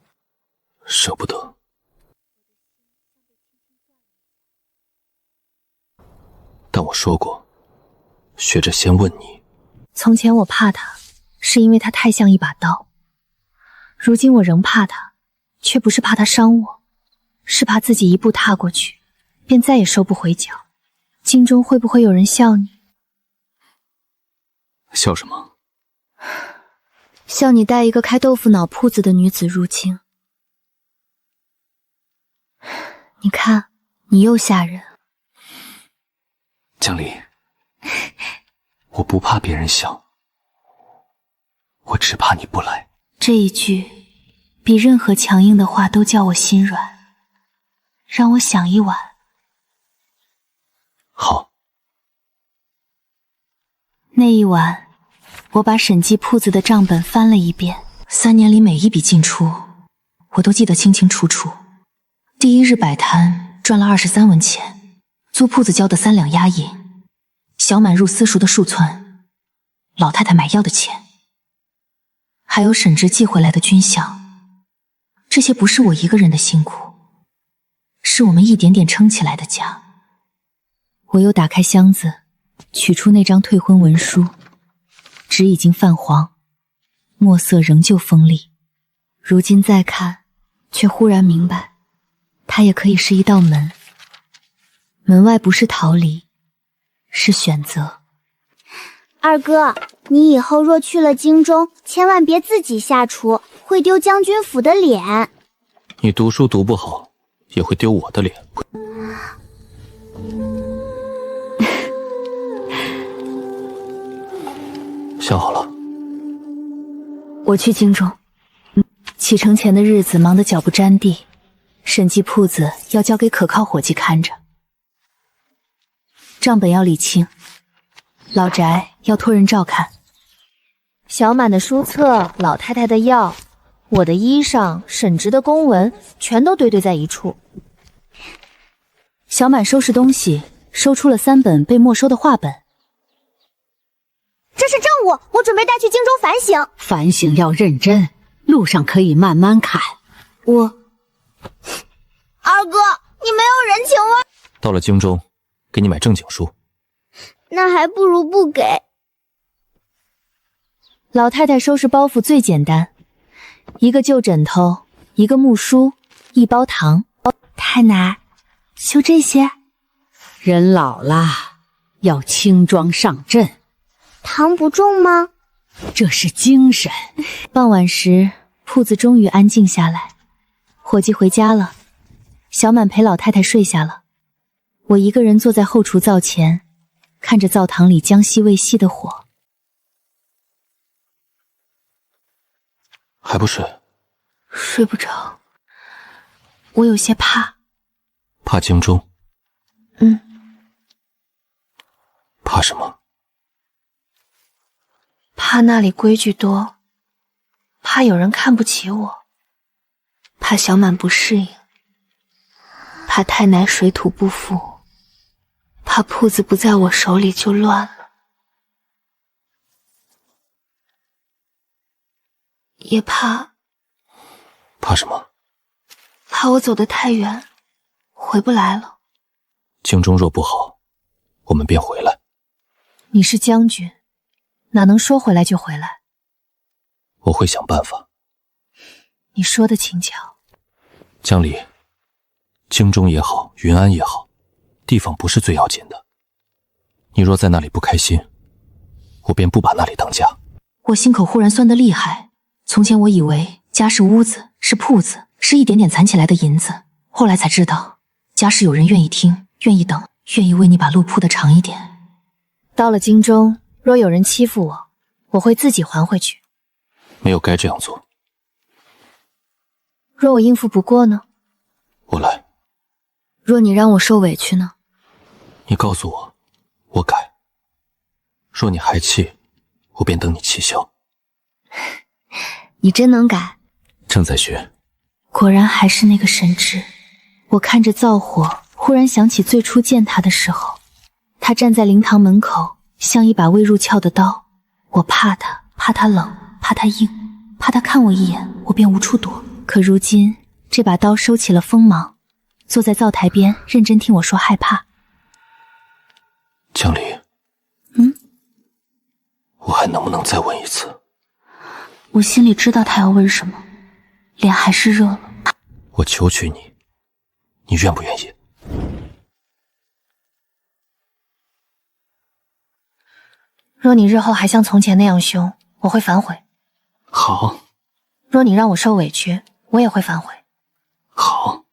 舍不得。但我说过，学着先问你。从前我怕他，是因为他太像一把刀。如今我仍怕他，却不是怕他伤我，是怕自己一步踏过去，便再也收不回脚。京中会不会有人笑你？笑什么？笑你带一个开豆腐脑铺子的女子入京。你看，你又吓人。江离，我不怕别人笑，我只怕你不来。这一句比任何强硬的话都叫我心软，让我想一晚。好。那一晚，我把审计铺子的账本翻了一遍，3年里每一笔进出，我都记得清清楚楚。第一日摆摊赚了23文钱，租铺子交的3两押银，小满入私塾的数寸，老太太买药的钱，还有沈直寄回来的军饷。这些不是我一个人的辛苦，是我们一点点撑起来的家。我又打开箱子，取出那张退婚文书，纸已经泛黄，墨色仍旧锋利。如今再看，却忽然明白，它也可以是一道门。门外不是逃离，是选择。二哥，你以后若去了京中，千万别自己下厨，会丢将军府的脸。你读书读不好，也会丢我的脸。想好了。我去京中。启程前的日子忙得脚不沾地，审计铺子要交给可靠伙计看着，账本要理清，老宅要托人照看，小满的书册、老太太的药、我的衣裳、沈直的公文，全都堆在一处。小满收拾东西，收出了3本被没收的画本。这是证物，我准备带去京中反省。反省要认真，路上可以慢慢看。二哥，你没有人情味。到了京中，给你买正经书。那还不如不给。老太太收拾包袱最简单，一个旧枕头，一个木梳，一包糖。太奶，就这些？人老了，要轻装上阵。糖不重吗？这是精神。傍晚时，铺子终于安静下来，伙计回家了，小满陪老太太睡下了。我一个人坐在后厨灶前，看着灶堂里将熄未熄的火。还不睡？睡不着，我有些怕。怕京中？怕什么？怕那里规矩多，怕有人看不起我，怕小满不适应，怕太奶水土不服，怕铺子不在我手里就乱了，也怕什么？怕我走得太远，回不来了。京中若不好，我们便回来。你是将军，哪能说回来就回来？我会想办法。你说的轻巧。江离，京中也好，云安也好，地方不是最要紧的。你若在那里不开心，我便不把那里当家。我心口忽然酸得厉害。从前我以为家是屋子，是铺子，是一点点攒起来的银子，后来才知道，家是有人愿意听，愿意等，愿意为你把路铺得长一点。到了京中，若有人欺负我，我会自己还回去。没有该这样做。若我应付不过呢？我来。若你让我受委屈呢？你告诉我，我改。若你还气，我便等你气消。你真能改。正在学。果然还是那个神智。我看着灶火，忽然想起最初见他的时候，他站在灵堂门口，像一把未入鞘的刀。我怕他，怕他冷，怕他硬，怕他看我一眼，我便无处躲。可如今这把刀收起了锋芒，坐在灶台边认真听我说害怕。江离，我还能不能再问一次？我心里知道他要问什么，脸还是热了。我求娶你，你愿不愿意？若你日后还像从前那样凶，我会反悔。好。若你让我受委屈，我也会反悔。好。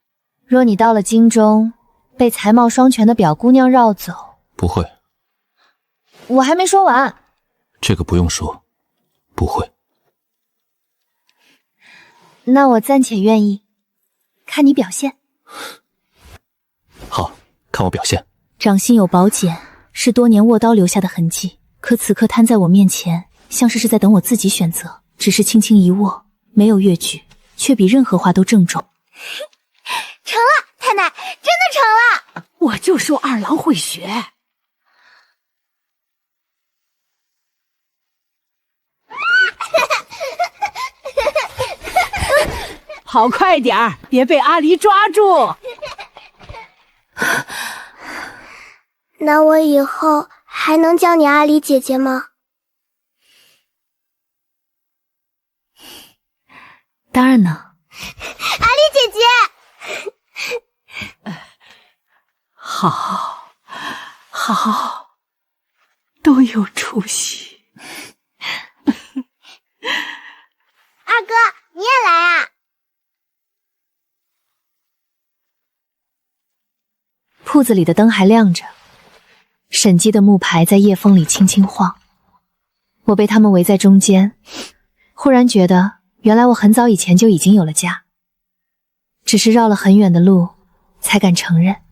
若你到了京中，被才貌双全的表姑娘绕走，不会。我还没说完。这个不用说，不会。那我暂且愿意，看你表现。好，看我表现。掌心有宝剑，是多年握刀留下的痕迹，可此刻摊在我面前，像是在等我自己选择。只是轻轻一握，没有越矩，却比任何话都郑重。成了，太奶，真的成了！我就说二郎会学。跑快点儿，别被阿离抓住。那我以后还能叫你阿离姐姐吗？当然能。阿离姐姐，好，好，都有出息。二哥，你也来啊！铺子里的灯还亮着，沈姬的木牌在夜风里轻轻晃。我被他们围在中间，忽然觉得原来我很早以前就已经有了家，只是绕了很远的路才敢承认。